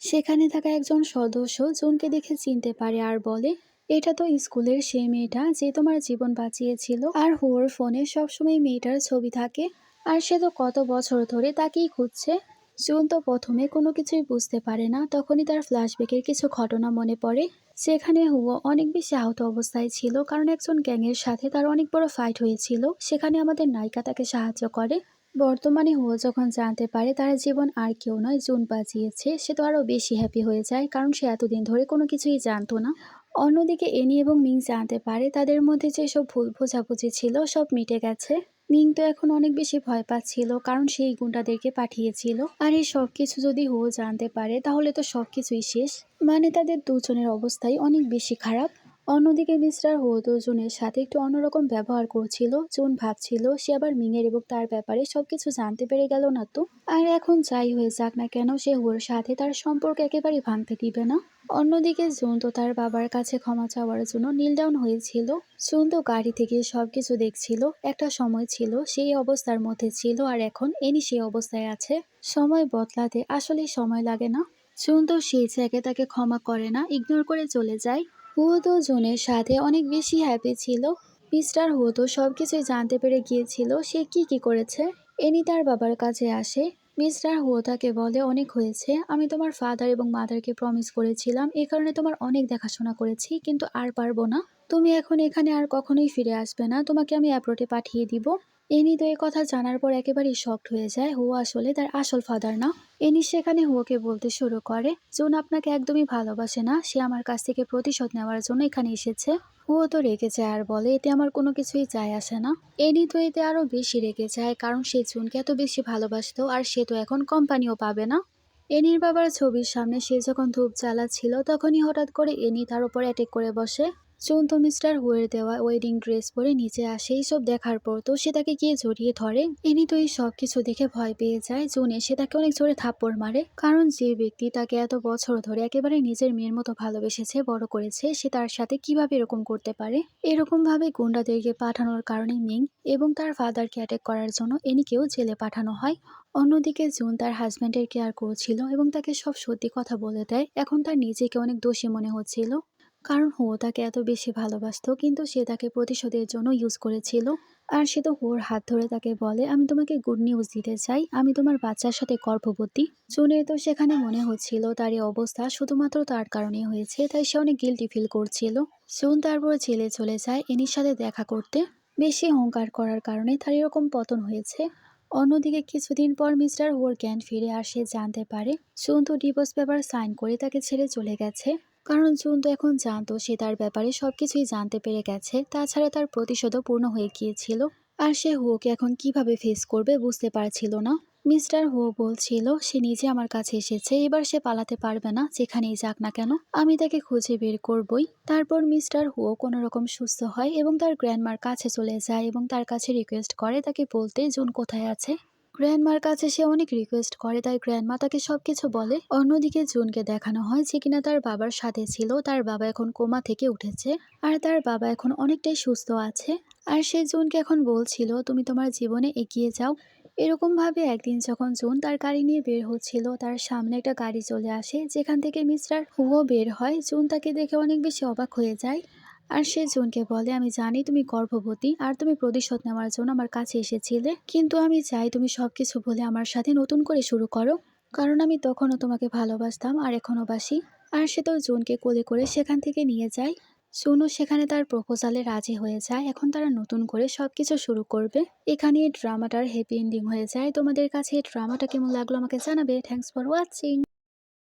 সেখানে থাকা একজন সদস্য জুনকে দেখে চিনতে পারে আর বলে, এটা তো স্কুলের সেই মেয়েটা যে তোমার জীবন বাঁচিয়েছিল। আর ওর ফোনে সবসময় মেয়েটার ছবি থাকে আর সে তো কত বছর ধরে তাকেই খুঁজছে। জুন তো প্রথমে কোনো কিছুই বুঝতে পারে না, তখনই তার ফ্ল্যাশব্যাকের কিছু ঘটনা মনে পড়ে। সেখানে হুয়া অনেক বেশি আহত অবস্থায় ছিল, কারণ একজন গ্যাংয়ের সাথে তার অনেক বড় ফাইট হয়েছিল। সেখানে আমাদের নায়িকা তাকে সাহায্য করে। বর্তমানে হুয়া যখন জানতে পারে তার জীবন আর কেউ নয় জুন বাঁচিয়েছে, সে তো আরও বেশি হ্যাপি হয়ে যায়, কারণ সে এতদিন ধরে কোনো কিছুই জানতো না। অন্যদিকে এনি এবং মিং জানতে পারে তাদের মধ্যে যেসব ভুল বোঝাবুঝি ছিল সব মিটে গেছে। মিং তো এখন অনেক বেশি ভয় পাচ্ছিল, কারণ সেই গুন্ডাদেরকে পাঠিয়েছিল। আর এই সব কিছু যদি হুও জানতে পারে তাহলে তো সবকিছুই শেষ। মানে তাদের দুজনের অবস্থাই অনেক বেশি খারাপ। অন্যদিকে মিস্টার হো তো জুনের সাথে একটু অন্যরকম ব্যবহার করছিল। জুন ভাবছিল সে আবার মিংয়ের এবং তার ব্যাপারে সবকিছু জানতে পেরে গেল না তো। আর এখন যাই হয়ে যাক না কেন সে হুয়োর সাথে তার সম্পর্ক একেবারেই ভাঙতে দিবে না। অন্যদিকে জুন তো তার বাবার কাছে ক্ষমা চাওয়ার জন্য নীল ডাউন হয়েছিল। জুন তো গাড়ি থেকে সবকিছু দেখছিল। একটা সময় ছিল সেই অবস্থার মধ্যে ছিল, আর এখন এনি সেই অবস্থায় আছে। সময় বদলাতে আসলেই সময় লাগে না। জুন তো সেই জায়গায় তাকে ক্ষমা করে না, ইগনোর করে চলে যায়। ও তো জুনের সাথে অনেক বেশি হ্যাপি ছিল। মিস্টার হো তো সবকিছুই জানতে পেরে গিয়েছিল সে কি করেছে। এনি তার বাবার কাছে আসে। মিস্টার হো তাকে বলে, অনেক হয়েছে, আমি তোমার ফাদার এবং মাদারকে প্রমিস করেছিলাম, এই কারণে তোমার অনেক দেখাশোনা করেছি, কিন্তু আর পারবো না। তুমি এখন এখানে আর কখনোই ফিরে আসবে না, তোমাকে আমি অ্যাব্রোডে পাঠিয়ে দিব। এনি তো এই কথা জানার পর একেবারেই শকড হয়ে যায়। হো আসলে তার আসল ফাদার না। এনি সেখানে হোকে বলতে শুরু করে, জুন আপনাকে একদমই ভালোবাসে না, সে আমার কাছ থেকে প্রতিশোধ নেওয়ার জন্য এখানে এসেছে। ও তো রেগে যায় আর বলে, এতে আমার কোনো কিছুই যায় আসে না। এনি তো এতে আরো বেশি রেগে যায়, কারণ সে জুনকে এত বেশি ভালোবাসতো আর সে তো এখন কোম্পানিও পাবে না। এনির বাবার ছবির সামনে সে যখন ধূপ জ্বালাচ্ছিল তখনই হঠাৎ করে এনি তার উপর অ্যাটেক করে বসে। জুন তো মিস্টার হুয়ের দেওয়া ওয়েডিং ড্রেস পরে নিচে আসে, এইসব দেখার পর তো সে তাকে গিয়ে জড়িয়ে ধরে। এনি তো এই সব কিছু দেখে ভয় পেয়ে যায়। জুন এসে তাকে অনেক জোরে থাপ্পড় মারে, কারণ যে ব্যক্তি তাকে এত বছর ধরে একেবারে নিজের মেয়ের মতো ভালোবেসেছে, বড় করেছে, সে তার সাথে কিভাবে এরকম করতে পারে। এরকম ভাবে গুন্ডাদেরকে পাঠানোর কারণে মিং এবং তার ফাদারকে অ্যাটাক করার জন্য এনিকেও জেলে পাঠানো হয়। অন্যদিকে জুন তার হাজব্যান্ডের কেয়ার করছিল এবং তাকে সব সত্যি কথা বলে দেয়। এখন তার নিজেকে অনেক দোষী মনে হচ্ছিল, কারণ হো তাকে এত বেশি ভালোবাসতো, কিন্তু সে তাকে প্রতিশোধের জন্য ইউজ করেছিল। আর সে তো হোর হাত ধরে তাকে বলে, আমি তোমাকে গুড নিউজ দিতে চাই, আমি তোমার বাচ্চার সাথে গর্ভবতী। জুনের তো সেখানে মনে হচ্ছিল তার এই অবস্থা শুধুমাত্র তার কারণে হয়েছে, তাই সে অনেক গিল্টি ফিল করছিল। জুন তারপর জেলে চলে যায় এনির সাথে দেখা করতে। বেশি অহংকার করার কারণে তার এরকম পতন হয়েছে। অন্যদিকে কিছুদিন পর মিস্টার হোর জ্ঞান ফিরে আসে, জানতে পারে জুন তো ডিভোর্স পেপার সাইন করে তাকে ছেড়ে চলে গেছে। কারণ জুন তো এখন জানতো সে তার ব্যাপারে সবকিছুই জানতে পেরে গেছে, তাছাড়া তার প্রতিশোধও পূর্ণ হয়ে গিয়েছিল। আর সে হোকে এখন কিভাবে ফেস করবে বুঝতে পারছিল না। মিস্টার হো বলছিল, সে নিজে আমার কাছে এসেছে, এবার সে পালাতে পারবে না, যেখানেই যাক না কেন আমি তাকে খুঁজে বের করবই। তারপর মিস্টার হো কোনো রকম সুস্থ হয় এবং তার গ্র্যান্ডমার কাছে চলে যায় এবং তার কাছে রিকোয়েস্ট করে তাকে বলতে জুন কোথায় আছে। গ্র্যান্ডমার কাছে সে অনেক রিকোয়েস্ট করে, তাই গ্র্যান্ডমা তাকে সবকিছু বলে। অন্যদিকে জুনকে দেখানো হয় যে কিনা তার বাবার সাথে ছিল, তার বাবা এখন কোমা থেকে উঠেছে আর তার বাবা এখন অনেকটাই সুস্থ আছে। আর সে জুনকে এখন বলছিল, তুমি তোমার জীবনে এগিয়ে যাও। এরকম ভাবে একদিন যখন জুন তার গাড়ি নিয়ে বের হচ্ছিল, তার সামনে একটা গাড়ি চলে আসে যেখান থেকে মিস্টার হুও বের হয়। জুন তাকে দেখে অনেক বেশি অবাক হয়ে যায়। আর সে জুনকে বলে, আমি জানি তুমি গর্ভবতী আর তুমি প্রতিশোধ নেওয়ার জন্য আমার কাছে এসেছিলে, কিন্তু আমি চাই তুমি সবকিছু ভুলে আমার সাথে নতুন করে শুরু করো, কারণ আমি তখনও তোমাকে ভালোবাসতাম আর এখনও বাসি। আর সে তো জুনকে কোলে করে সেখান থেকে নিয়ে যায়। জুনও সেখানে তার প্রপোজালে রাজি হয়ে যায়। এখন তারা নতুন করে সবকিছু শুরু করবে। এখানে এই ড্রামাটার হ্যাপি এন্ডিং হয়ে যায়। তোমাদের কাছে এই ড্রামাটা কেমন লাগলো আমাকে জানাবে। Thanks for watching.